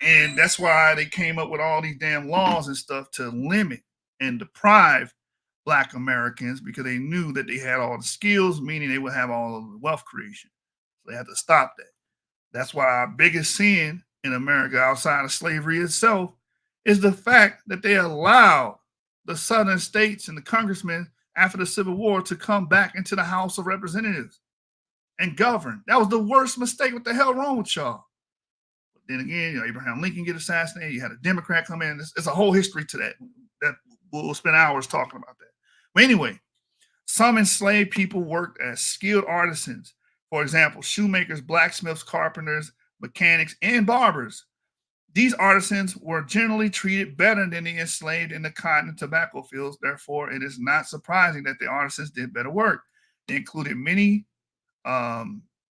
And that's why they came up with all these damn laws and stuff to limit and deprive Black Americans, because they knew that they had all the skills, meaning they would have all of the wealth creation. So they had to stop that. That's why our biggest sin in America outside of slavery itself is the fact that they allowed the southern states and the congressmen after the Civil War to come back into the House of Representatives and govern. That was the worst mistake. What the hell wrong with y'all? But then again, Abraham Lincoln get assassinated. You had a Democrat come in. It's a whole history to that. That we'll spend hours talking about that. But anyway, some enslaved people worked as skilled artisans. For example, shoemakers, blacksmiths, carpenters, mechanics, and barbers. These artisans were generally treated better than the enslaved in the cotton and tobacco fields. Therefore, it is not surprising that the artisans did better work. They included many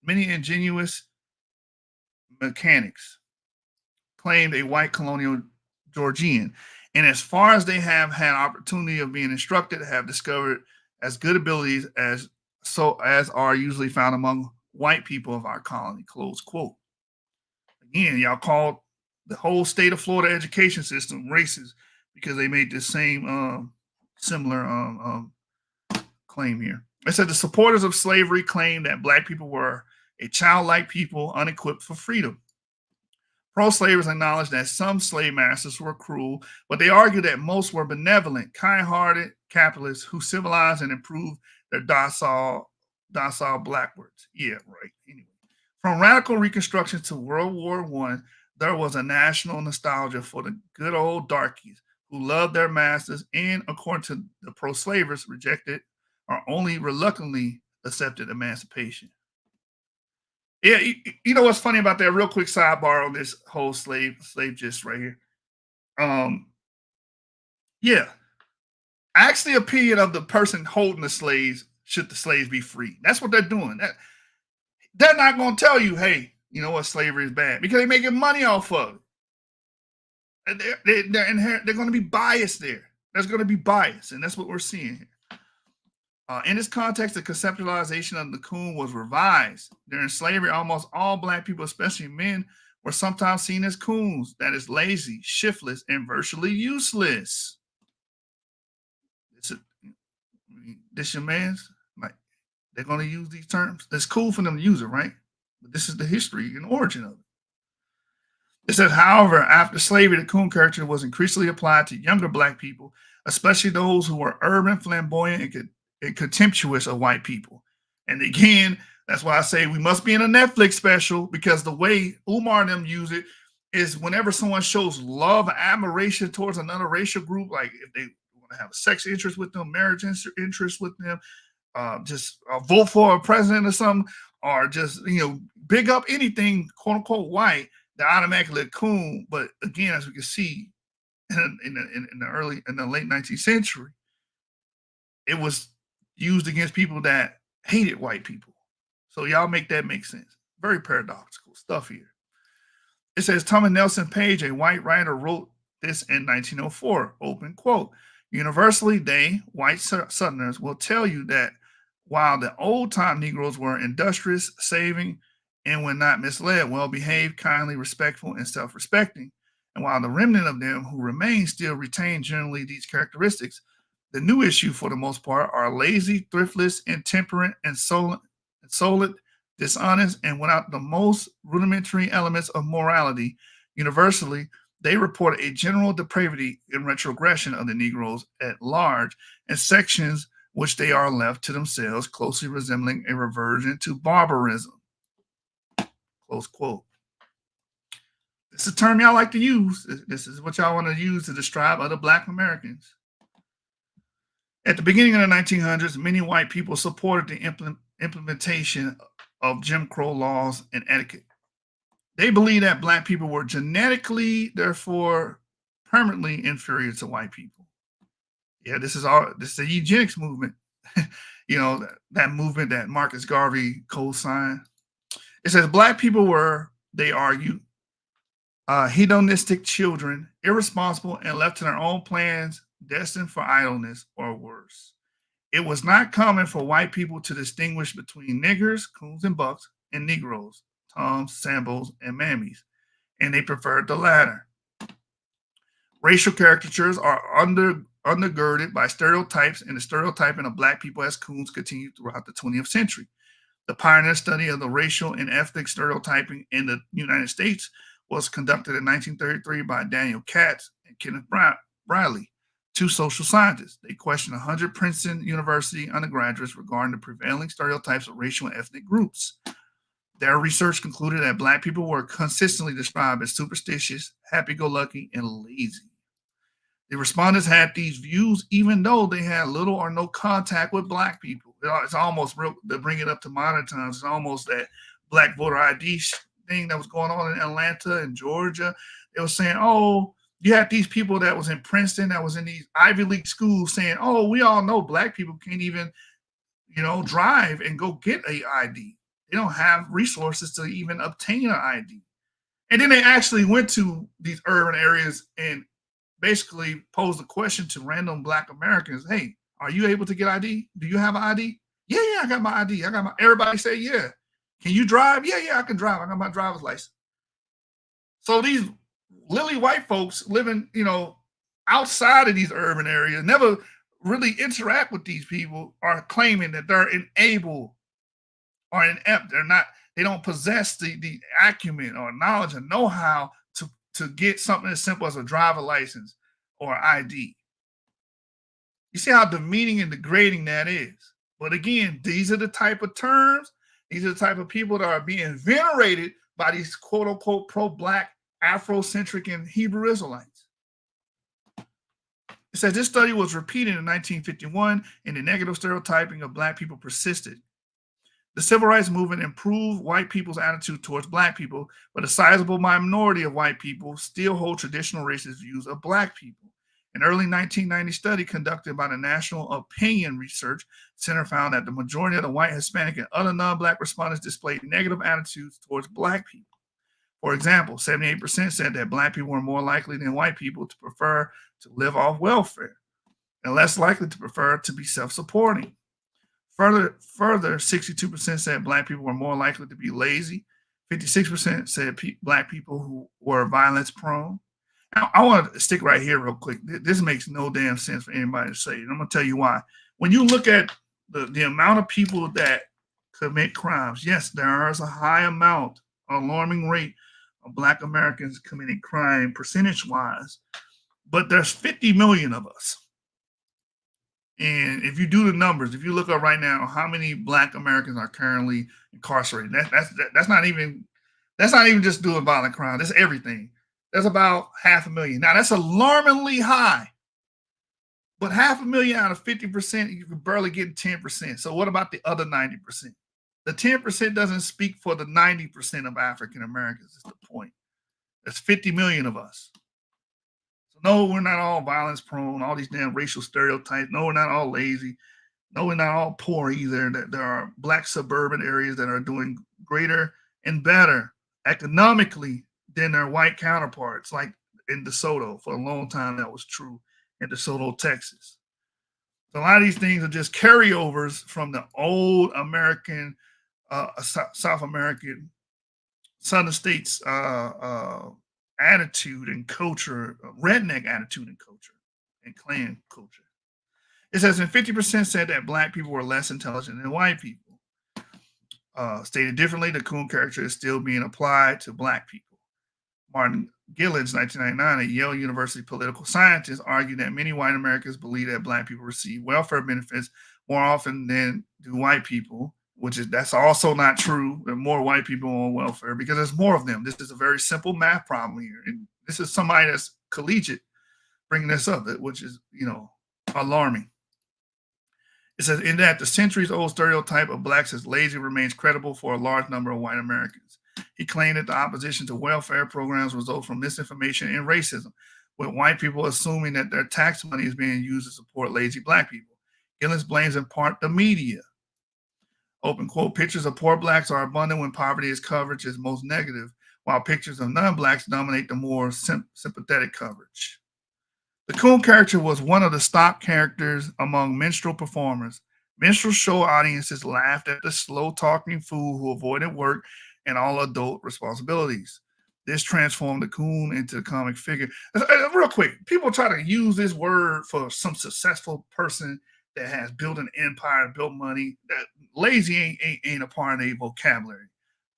ingenious mechanics, claimed a white colonial Georgian. And as far as they have had opportunity of being instructed, have discovered as good abilities as are usually found among white people of our colony, close quote. Again, y'all called the whole state of Florida education system racist because they made this same similar claim here. It said the supporters of slavery claimed that Black people were a childlike people unequipped for freedom. Pro-slavers acknowledged that some slave masters were cruel, but they argued that most were benevolent, kind-hearted capitalists who civilized and improved their docile blackwards. Yeah, right. Anyway, from radical Reconstruction to World War I, there was a national nostalgia for the good old darkies who loved their masters and, according to the pro-slavers, rejected or only reluctantly accepted emancipation. Yeah, you know what's funny about that? Real quick sidebar on this whole slave gist right here. Yeah, ask the opinion of the person holding the slaves. Should the slaves be free? That's what they're doing. They're not going to tell you, hey, you know what, slavery is bad, because they're making money off of it. They're going to be biased there. There's going to be bias, and that's what we're seeing here. In this context, the conceptualization of the coon was revised. During slavery, almost all Black people, especially men, were sometimes seen as coons, that is, lazy, shiftless, and virtually useless. This your man's? Like, they're going to use these terms. It's cool for them to use it, right? But this is the history and origin of it. It says, however, after slavery, the coon character was increasingly applied to younger Black people, especially those who were urban, flamboyant, and contemptuous of white people. And again, that's why I say we must be in a Netflix special, because the way Umar and them use it is whenever someone shows love, admiration towards another racial group, like if they want to have a sex interest with them, marriage interest with them, just vote for a president or something, or just, big up anything, quote unquote, white, they're automatically a coon. But again, as we can see in the late 19th century, it was used against people that hated white people. So y'all make that make sense. Very paradoxical stuff here. It says Thomas Nelson Page, a white writer, wrote this in 1904, open quote. Universally, they, white Southerners, will tell you that while the old-time Negroes were industrious, saving, and when not misled, well-behaved, kindly, respectful, and self-respecting, and while the remnant of them who remain still retain generally these characteristics, the new issue, for the most part, are lazy, thriftless, intemperate, and solid, dishonest, and without the most rudimentary elements of morality. Universally, they report a general depravity and retrogression of the Negroes at large, and sections which they are left to themselves, closely resembling a reversion to barbarism. Close quote. This is a term y'all like to use. This is what y'all want to use to describe other Black Americans. At the beginning of the 1900s, many white people supported the implementation of Jim Crow laws and etiquette. They believed that Black people were genetically, therefore, permanently inferior to white people. Yeah, this is the eugenics movement. That movement that Marcus Garvey co-signed. It says Black people were, they argue, hedonistic children, irresponsible and left to their own plans, destined for idleness or worse. It was not common for white people to distinguish between niggers, coons and bucks, and Negroes, toms, sambos, and mammies, and they preferred the latter. Racial caricatures are undergirded by stereotypes, and the stereotyping of Black people as coons continued throughout the 20th century. The pioneer study of the racial and ethnic stereotyping in the United States was conducted in 1933 by Daniel Katz and Kenneth Briley, two social scientists. They questioned 100 Princeton University undergraduates regarding the prevailing stereotypes of racial and ethnic groups. Their research concluded that Black people were consistently described as superstitious, happy-go-lucky, and lazy. The respondents had these views even though they had little or no contact with Black people. It's almost real, to bring it up to modern times, it's almost that Black voter ID thing that was going on in Atlanta and Georgia. They were saying, oh, you had these people that was in Princeton, that was in these Ivy League schools saying, oh, we all know Black people can't even, drive and go get a ID. They don't have resources to even obtain an ID. And then they actually went to these urban areas and basically posed a question to random Black Americans. Hey, are you able to get ID? Do you have an ID? Yeah, I got my ID. Everybody say, yeah. Can you drive? Yeah, I can drive. I got my driver's license. So these lily white folks living, outside of these urban areas, never really interact with these people, are claiming that they're unable or inept. They don't possess the acumen or knowledge and know-how to get something as simple as a driver license or ID. You see how demeaning and degrading that is. But again, these are the type of terms, these are the type of people that are being venerated by these quote unquote pro-black, Afrocentric, and Hebrew Israelites. It says this study was repeated in 1951 and the negative stereotyping of black people persisted. The civil rights movement improved white people's attitude towards black people, but a sizable minority of white people still hold traditional racist views of black people. An early 1990 study conducted by the National Opinion Research Center found that the majority of the white, Hispanic, and other non-black respondents displayed negative attitudes towards black people. For example, 78% said that black people were more likely than white people to prefer to live off welfare and less likely to prefer to be self-supporting. Further, 62% said black people were more likely to be lazy. 56% said black people who were violence prone. Now, I want to stick right here real quick. This makes no damn sense for anybody to say. And I'm going to tell you why. When you look at the amount of people that commit crimes, yes, there is a high amount, alarming rate of black Americans committing crime percentage-wise, but there's 50 million of us. And if you do the numbers, if you look up right now, how many black Americans are currently incarcerated? That's not even just doing violent crime. That's everything. There's about 500,000. Now that's alarmingly high, but 500,000 out of 50%, you can barely get 10%. So what about the other 90%? The 10% doesn't speak for the 90% of African Americans. Is the point. There's 50 million of us. So no, we're not all violence prone. All these damn racial stereotypes. No, we're not all lazy. No, we're not all poor either. There are black suburban areas that are doing greater and better economically than their white counterparts, like in DeSoto. For a long time, that was true in DeSoto, Texas. So a lot of these things are just carryovers from the old American, South American, Southern states attitude and culture, redneck attitude and culture, and clan culture. It says, and 50% said that black people were less intelligent than white people. Stated differently, the Coon character is still being applied to black people. Martin Gillids, 1999, a Yale University political scientist, argued that many white Americans believe that black people receive welfare benefits more often than do white people, that's also not true. There are more white people on welfare because there's more of them. This is a very simple math problem here. And this is somebody that's collegiate bringing this up, which is, alarming. It says, in that the centuries-old stereotype of blacks as lazy remains credible for a large number of white Americans. He claimed that the opposition to welfare programs results from misinformation and racism, with white people assuming that their tax money is being used to support lazy black people. Gillis blames in part the media. Open quote, pictures of poor blacks are abundant when poverty is coverage is most negative, while pictures of non-blacks dominate the more sympathetic coverage. The Coon character was one of the stock characters among minstrel performers. Minstrel show audiences laughed at the slow-talking fool who avoided work and all adult responsibilities. This transformed the Coon into a comic figure. Real quick, people try to use this word for some successful person that has built an empire, built money. That lazy ain't a part of their vocabulary.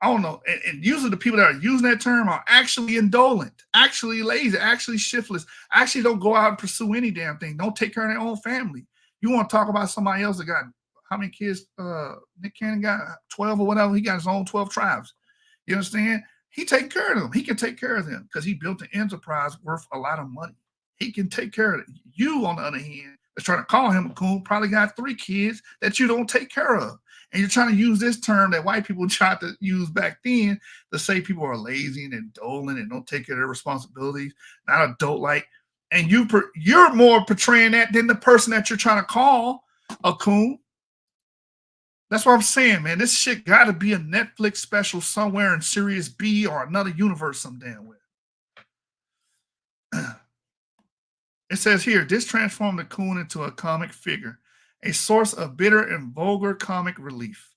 I don't know. And usually the people that are using that term are actually indolent, actually lazy, actually shiftless, actually don't go out and pursue any damn thing. Don't take care of their own family. You want to talk about somebody else that got, how many kids Nick Cannon got? 12 or whatever. He got his own 12 tribes. You understand? He take care of them. He can take care of them because he built an enterprise worth a lot of money. He can take care of it. You, on the other hand, that's trying to call him a coon, probably got 3 kids that you don't take care of. And you're trying to use this term that white people tried to use back then to say people are lazy and indolent and don't take care of their responsibilities, not adult-like. And you're more portraying that than the person that you're trying to call a coon. That's what I'm saying, man. This shit got to be a Netflix special somewhere in Sirius B or another universe some damn way. It says here, this transformed the Coon into a comic figure, a source of bitter and vulgar comic relief.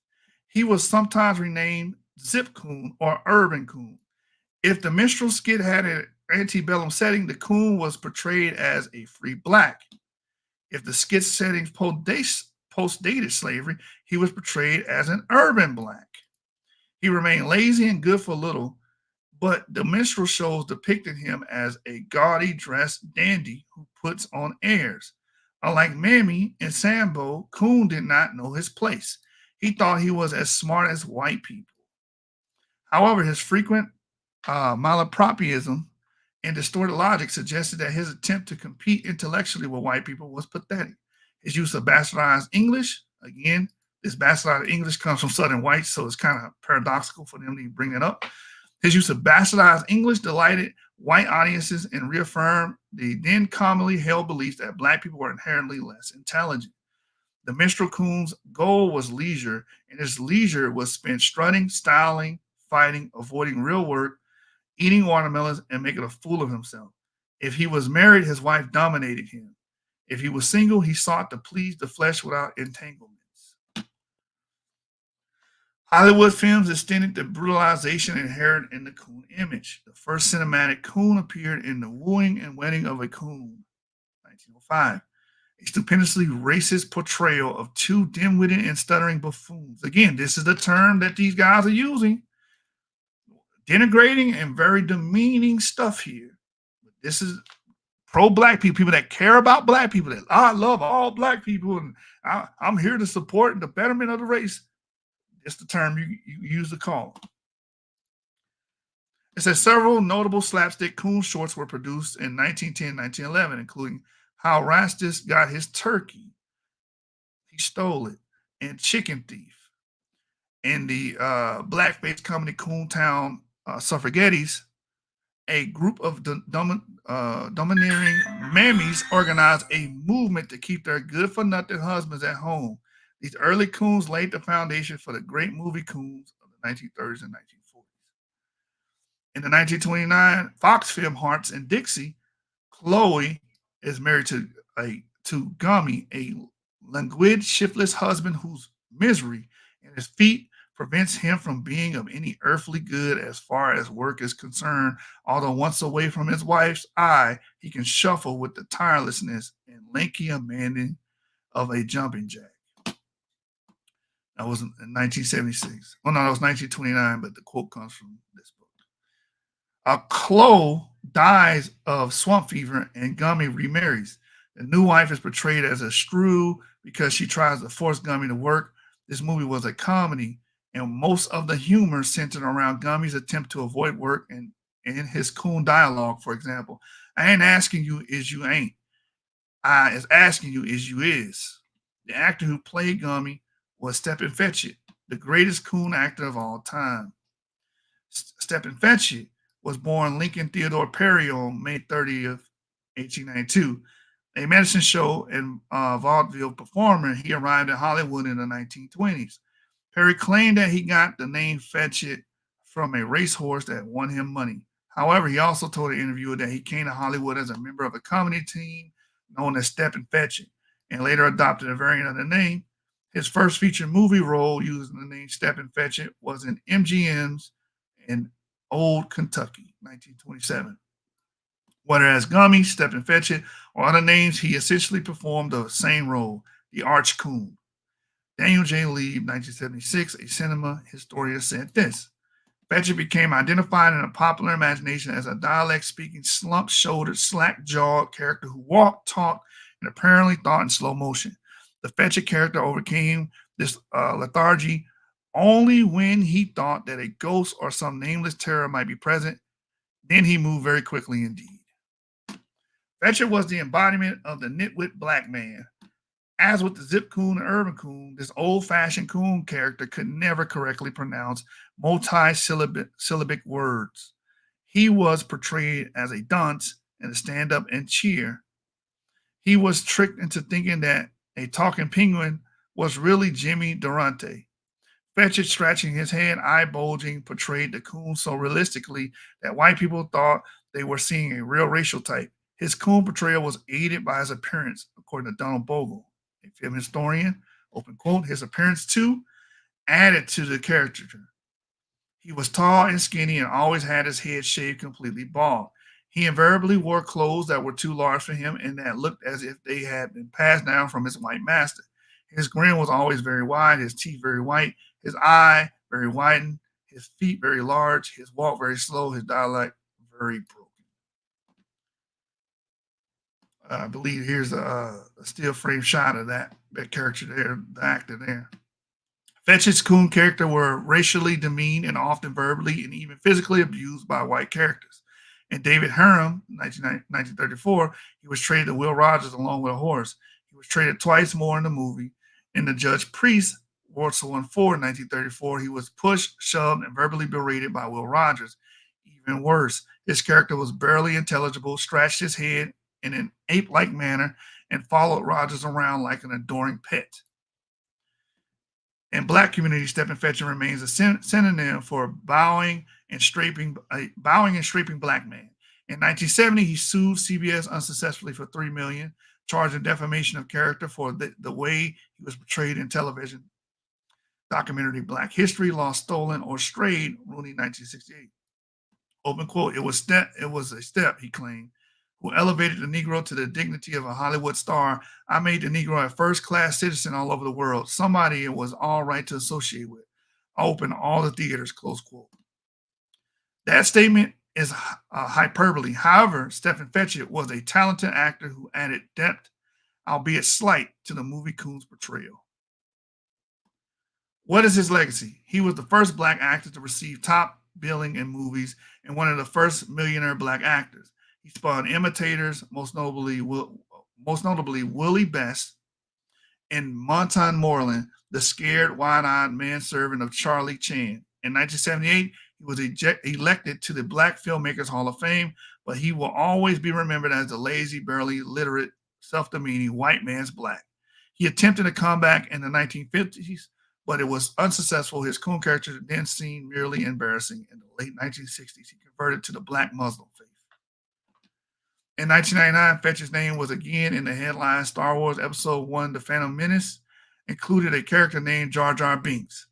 He was sometimes renamed Zip Coon or Urban Coon. If the minstrel skit had an antebellum setting, the Coon was portrayed as a free black. If the skit setting post-dated slavery, he was portrayed as an urban black. He remained lazy and good for little, but the minstrel shows depicted him as a gaudy dressed dandy who puts on airs. Unlike Mammy and Sambo, Coon did not know his place. He thought he was as smart as white people. However, his frequent malapropism and distorted logic suggested that his attempt to compete intellectually with white people was pathetic. His use of bastardized English, again, this bastardized English comes from Southern whites, so it's kind of paradoxical for them to bring it up. His use of bastardized English delighted white audiences and reaffirmed the then commonly held belief that black people were inherently less intelligent. The minstrel Coon's goal was leisure, and his leisure was spent strutting, styling, fighting, avoiding real work, eating watermelons, and making a fool of himself. If he was married, his wife dominated him. If he was single, he sought to please the flesh without entanglements. Hollywood films extended the brutalization inherent in the Coon image. The first cinematic Coon appeared in The Wooing and Wedding of a Coon, 1905. A stupendously racist portrayal of two dim-witted and stuttering buffoons. Again, this is the term that these guys are using. Denigrating and very demeaning stuff here. This is pro-black people, people that care about black people, that I love all black people, and I'm here to support the betterment of the race. It's the term you use to call them. It says several notable slapstick Coon shorts were produced in 1910, 1911, including How Rastus Got His Turkey. He Stole It, and Chicken Thief. In the blackface comedy Coontown Suffragettes, a group of domineering mammies organized a movement to keep their good-for-nothing husbands at home. These early Coons laid the foundation for the great movie Coons of the 1930s and 1940s. In the 1929 Fox film Hearts and Dixie, Chloe is married to Gummy, a languid, shiftless husband whose misery and his feet prevents him from being of any earthly good as far as work is concerned. Although once away from his wife's eye, he can shuffle with the tirelessness and lanky abandon of a jumping jack. That was in 1976. Oh, no, that was 1929, but the quote comes from this book. Chloe dies of swamp fever and Gummy remarries. The new wife is portrayed as a shrew because she tries to force Gummy to work. This movie was a comedy, and most of the humor centered around Gummy's attempt to avoid work and his Coon dialogue, for example. I ain't asking you is you ain't. I is asking you is you is. The actor who played Gummy was Stephen Fetchit, the greatest Coon actor of all time. Stephen Fetchit was born Lincoln Theodore Perry on May 30th, 1892. A medicine show and vaudeville performer, he arrived in Hollywood in the 1920s. Perry claimed that he got the name Fetchit from a racehorse that won him money. However, he also told the interviewer that he came to Hollywood as a member of a comedy team known as Stephen Fetchit, and later adopted a variant of the name. His first feature movie role using the name Stephen Fetchit was in MGM's in Old Kentucky, 1927. Whether as Gummy, Stephen Fetchit, or other names, he essentially performed the same role, the Arch Coon. Daniel J. Lee, 1976, a cinema historian, said this: Fetchit became identified in the popular imagination as a dialect-speaking, slump-shouldered, slack-jawed character who walked, talked, and apparently thought in slow motion. The Fetchit character overcame this lethargy only when he thought that a ghost or some nameless terror might be present. Then he moved very quickly indeed. Fetchit was the embodiment of the nitwit black man. As with the Zip Coon and Urban Coon, this old-fashioned Coon character could never correctly pronounce multi-syllabic words. He was portrayed as a dunce and a stand-up and cheer. He was tricked into thinking that a talking penguin was really Jimmy Durante. Fetchit, scratching his head, eye bulging, portrayed the Coon so realistically that white people thought they were seeing a real racial type. His Coon portrayal was aided by his appearance, according to Donald Bogle, a film historian. Open quote, his appearance too added to the caricature. He was tall and skinny and always had his head shaved completely bald. He invariably wore clothes that were too large for him and that looked as if they had been passed down from his white master. His grin was always very wide, his teeth very white, his eye very widened, his feet very large, his walk very slow, his dialect very broken. I believe here's a still frame shot of that character there, the actor there. Fetch's Coon character were racially demeaned and often verbally and even physically abused by white characters. In David Harum, 1934, he was traded to Will Rogers along with a horse. He was traded twice more in the movie. In the Judge Priest, Warsaw 4, 1934, he was pushed, shoved, and verbally berated by Will Rogers. Even worse, his character was barely intelligible, scratched his head in an ape-like manner, and followed Rogers around like an adoring pet. In Black community, Stephen Fetching remains a synonym for bowing and scraping Black man. In 1970, he sued CBS unsuccessfully for $3 million, charging defamation of character for the way he was portrayed in television documentary Black History, Lost, Stolen, or Strayed, ruling 1968. Open quote, it was a step, he claimed, who elevated the Negro to the dignity of a Hollywood star. I made the Negro a first-class citizen all over the world, somebody it was all right to associate with. I opened all the theaters, close quote. That statement is hyperbole. However, Stephen Fetchit was a talented actor who added depth, albeit slight, to the movie Coon's portrayal. What is his legacy? He was the first Black actor to receive top billing in movies and one of the first millionaire Black actors. He spawned imitators, most notably Willie Best and Montan Moreland, the scared, wide-eyed manservant of Charlie Chan. In 1978, he was elected to the Black Filmmakers Hall of Fame, but he will always be remembered as the lazy, barely literate, self-demeaning white man's Black. He attempted a comeback in the 1950s, but it was unsuccessful. His Coon character then seemed merely embarrassing. In the late 1960s, he converted to the Black Muslim faith. In 1999, Fetch's name was again in the headlines. Star Wars Episode 1, The Phantom Menace, included a character named Jar Jar Binks.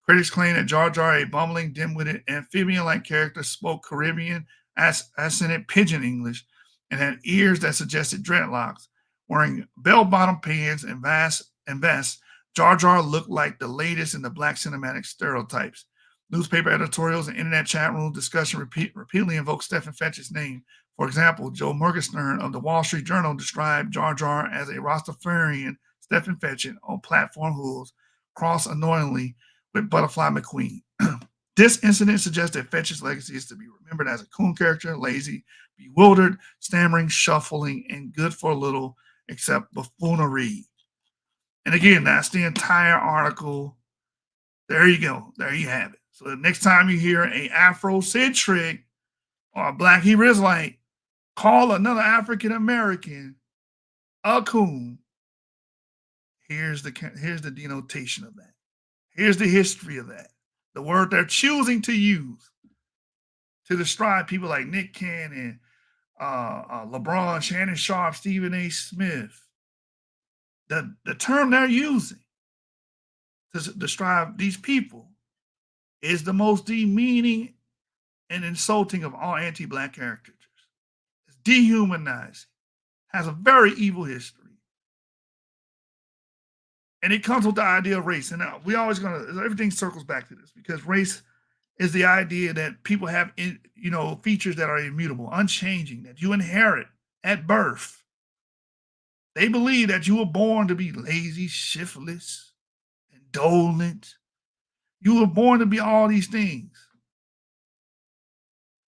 Critics claim that Jar Jar, a bumbling, dim-witted, amphibian-like character, spoke Caribbean, accented pidgin English, and had ears that suggested dreadlocks. Wearing bell-bottom pants and vests, Jar Jar looked like the latest in the Black cinematic stereotypes. Newspaper editorials and internet chat room discussion repeatedly invoked Stephen Fetch's name. For example, Joe Morgenstern of the Wall Street Journal described Jar Jar as a Rastafarian Stephen Fetchit on platform hooves, crossed annoyingly with Butterfly McQueen. This incident suggests that Fetch's legacy is to be remembered as a Coon character, lazy, bewildered, stammering, shuffling, and good for little except buffoonery. And again, that's the entire article. There you go. There you have it. So the next time you hear a Afrocentric or a Black Hebrew Israelite call another African American a coon, here's the denotation of that. Here's the history of that. The word they're choosing to use to describe people like Nick Cannon, LeBron, Shannon Sharp, Stephen A. Smith. The term they're using to describe these people is the most demeaning and insulting of all anti-Black caricatures. It's dehumanizing, has a very evil history. And it comes with the idea of race. And we always everything circles back to this because race is the idea that people have, features that are immutable, unchanging, that you inherit at birth. They believe that you were born to be lazy, shiftless, indolent. You were born to be all these things.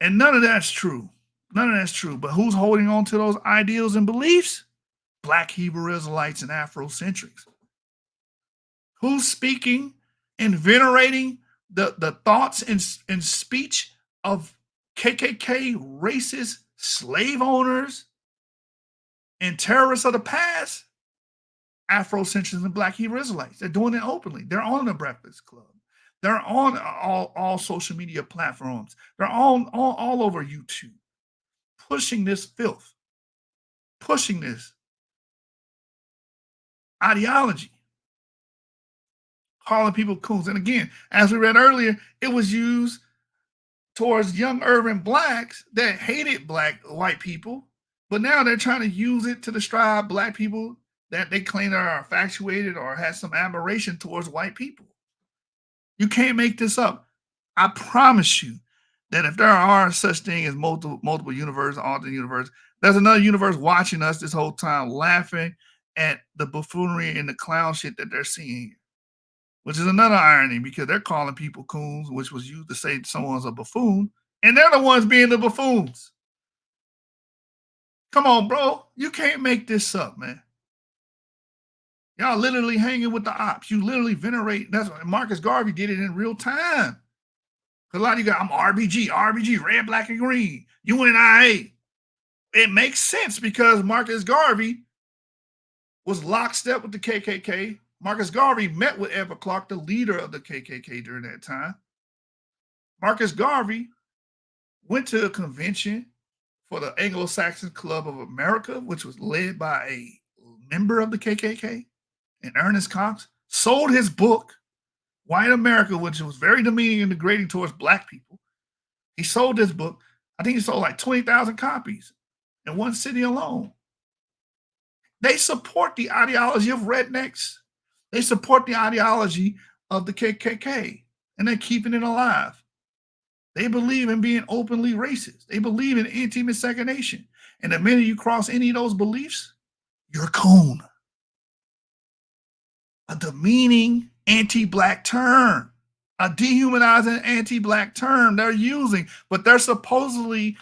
And none of that's true. None of that's true. But who's holding on to those ideals and beliefs? Black Hebrew Israelites and Afrocentrics. Who's speaking and venerating the thoughts and speech of KKK racist slave owners and terrorists of the past? Afrocentrics and Black Hebrew Israelites. They're doing it openly. They're on the Breakfast Club. They're on all social media platforms. They're all over YouTube, pushing this filth, pushing this ideology, calling people coons. And again, as we read earlier, it was used towards young urban Blacks that hated white people, but now they're trying to use it to describe Black people that they claim are infatuated or has some admiration towards white people. You can't make this up. I promise you that if there are such thing as multiple universes, alternate universe, there's another universe watching us this whole time, laughing at the buffoonery and the clown shit that they're seeing, which is another irony because they're calling people coons, which was used to say someone's a buffoon, and they're the ones being the buffoons. Come on, bro. You can't make this up, man. Y'all literally hanging with the ops. You literally venerate. That's what Marcus Garvey did it in real time. A lot of you guys, I'm RBG, red, black, and green, UNIA. It makes sense because Marcus Garvey was lockstep with the KKK. Marcus Garvey met with Edward Clark, the leader of the KKK during that time. Marcus Garvey went to a convention for the Anglo-Saxon Club of America, which was led by a member of the KKK, and Ernest Cox, sold his book, White America, which was very demeaning and degrading towards black people. He sold this book. I think he sold like 20,000 copies in one city alone. They support the ideology of rednecks. They support the ideology of the KKK, and they're keeping it alive. They believe in being openly racist. They believe in anti-miscegenation. And the minute you cross any of those beliefs, you're a coon. A demeaning anti-black term, a dehumanizing anti-black term they're using, but they're supposedly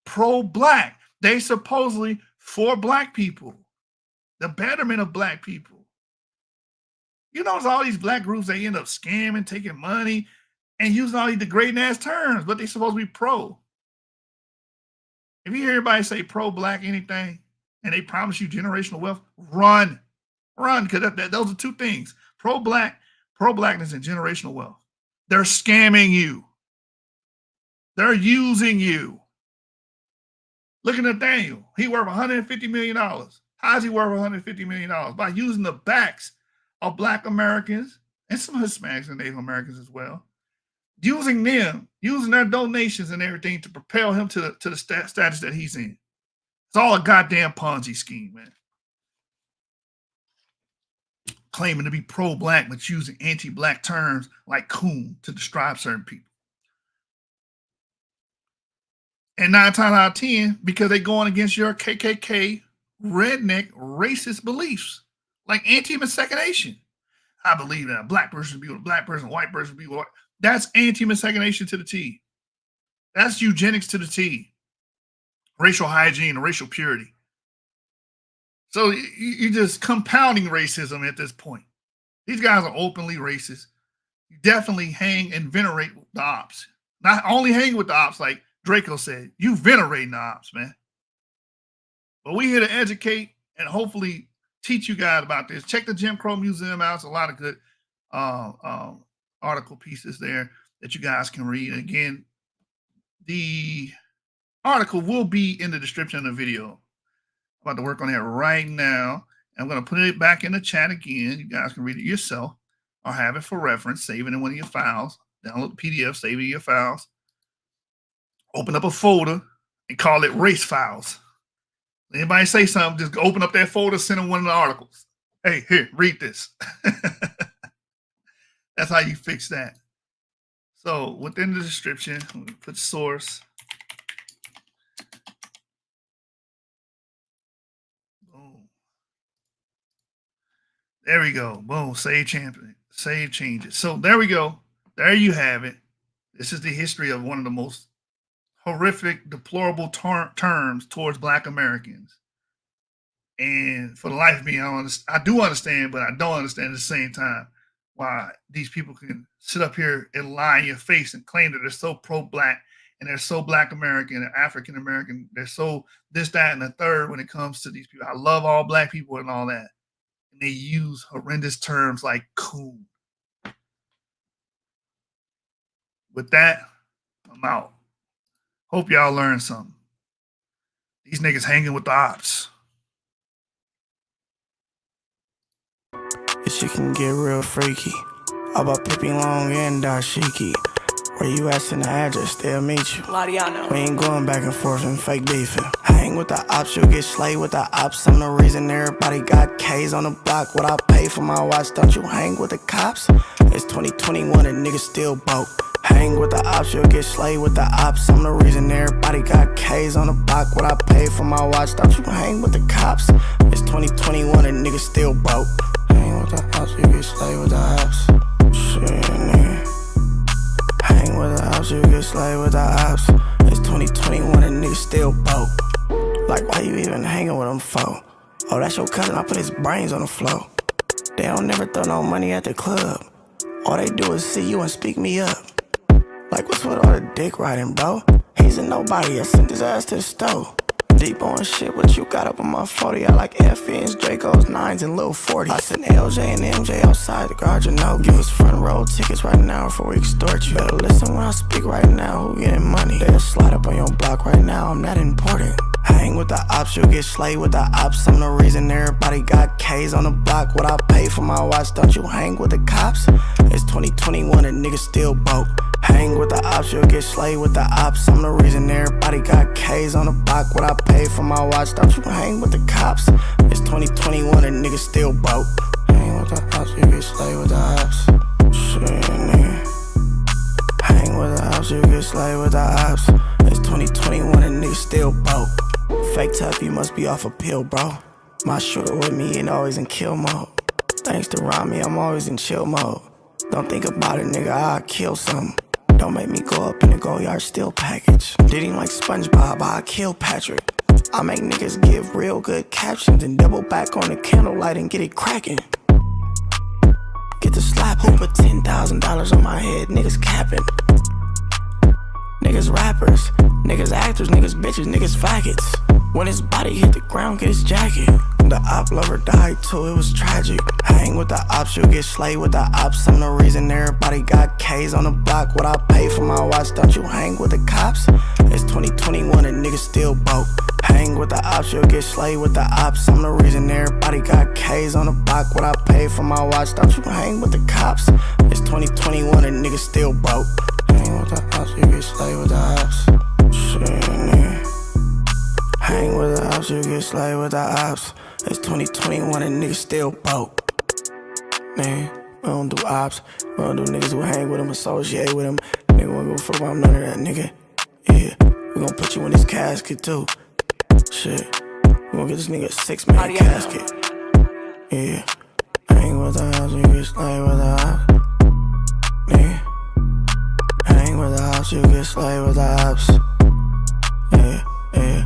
pro-black. They supposedly for black people, the betterment of black people. You notice all these black groups, they end up scamming, taking money, and using all these degrading ass terms, but they're supposed to be pro. If you hear everybody say pro-black anything, and they promise you generational wealth, run, because those are two things: pro-blackness and generational wealth. They're scamming you. They're using you. Look at Nathaniel. He worth $150 million. How is he worth $150 million? By using the backs of Black Americans and some Hispanics and Native Americans as well. Using them, using their donations and everything to propel him to the status that he's in. It's all a goddamn Ponzi scheme, man. Claiming to be pro-black, but using anti-black terms like coon to describe certain people. And 9 times out of 10, because they're going against your KKK, redneck, racist beliefs, like anti-miscegenation. I believe that a black person be with a black person, a white person be with white. That's anti-miscegenation to the T. That's eugenics to the T. Racial hygiene, racial purity. So you're just compounding racism at this point. These guys are openly racist. You definitely hang and venerate the ops. Not only hang with the ops, like Draco said, you venerating the ops, man. But we're here to educate and hopefully teach you guys about this. Check the Jim Crow Museum out. It's a lot of good article pieces there that you guys can read. Again, the article will be in the description of the video. I'm about to work on that right now. I'm going to put it back in the chat again. You guys can read it yourself or have it for reference. Save it in one of your files. Download the PDF, save it in your files. Open up a folder and call it race files. Anybody say something, just open up that folder, send them one of the articles. Hey, here, read this. That's how you fix that. So within the description, put source. Boom. There we go. Boom. Save champion. Save changes. So there we go. There you have it. This is the history of one of the most horrific, deplorable terms towards Black Americans. And for the life of me, I do understand, but I don't understand at the same time why these people can sit up here and lie in your face and claim that they're so pro-Black and they're so Black American and African American. They're so this, that, and the third when it comes to these people. I love all Black people and all that. And they use horrendous terms like coon. With that, I'm out. Hope y'all learned something. These niggas hanging with the ops. This shit can get real freaky. How about Pippi Long and Dashiki? Where you asking the address, they'll meet you. We ain't going back and forth and fake beefing. Hang with the ops, you'll get slayed with the ops. I'm the reason everybody got K's on the block. What I pay for my watch, don't you hang with the cops? It's 2021 and niggas still broke. Hang with the ops, you'll get slayed with the ops. I'm the reason everybody got K's on the block. What I paid for my watch, thought you hang with the cops. It's 2021 and niggas still broke. Hang with the ops, you get slayed with the ops. Shit, nigga. Hang with the ops, you get slayed with the ops. It's 2021 and niggas still broke. Like, why you even hanging with them for? Oh, that's your cousin, I put his brains on the floor. They don't never throw no money at the club. All they do is see you and speak me up. Like, what's with all the dick riding, bro? He's a nobody, I sent his ass to the stove. Deep on shit, what you got up on my 40? I like FNs, Dracos, 9s, and Lil 40. I sent LJ and MJ outside the garage, you know. Give us front row tickets right now before we extort you. Better listen when I speak right now, who getting money? They'll slide up on your block right now, I'm that important. Hang with the ops, you'll get slayed with the ops. I'm the reason everybody got K's on the block. What I pay for my watch, don't you hang with the cops? It's 2021 and niggas still broke. Hang with the ops, you'll get slayed with the ops. I'm the reason everybody got K's on the block. What I pay for my watch, don't you hang with the cops? It's 2021 and niggas still broke. Hang with the ops, you get slayed with the ops. Shit, nigga. Hang with the ops, you get slayed with the ops. It's 2021 and niggas still broke. Fake tough, you must be off a pill, bro. My shooter with me ain't always in kill mode. Thanks to Rami, I'm always in chill mode. Don't think about it, nigga, I'll kill something. Don't make me go up in the go yard steel package. Did him like SpongeBob, I'll kill Patrick. I make niggas give real good captions and double back on the candlelight and get it cracking. Get the slap, who put $10,000 on my head, niggas capping. Niggas rappers, niggas actors, niggas bitches, niggas faggots. When his body hit the ground, get his jacket. The op lover died too, it was tragic. Hang with the ops, you'll get slayed with the ops. I'm the reason everybody got K's on the block. What I pay for my watch, don't you hang with the cops? It's 2021 and niggas still broke. Hang with the ops, you'll get slayed with the ops. I'm the reason everybody got K's on the block. What I pay for my watch, don't you hang with the cops? It's 2021 and niggas still broke. Hang with the ops, you get slayed with the ops. Shit, nigga. Hang with the ops, you get slayed with the ops. It's 2021 and niggas still broke. Man, we don't do ops. We don't do niggas who hang with them, associate with them. Nigga, we don't give a fuck about none of that, nigga. Yeah, we gon' put you in this casket too. Shit, we gon' get this nigga a 6 man casket. Yeah, hang with the ops, you get slayed with the ops. Yeah, hang with the ops, you get slayed with the ops. Yeah, yeah,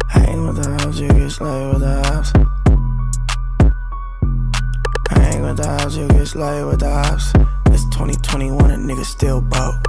hang with the ops, you get slayed with the ops. Hang with the ops, you get slayed with the ops. It's 2021 and niggas still broke.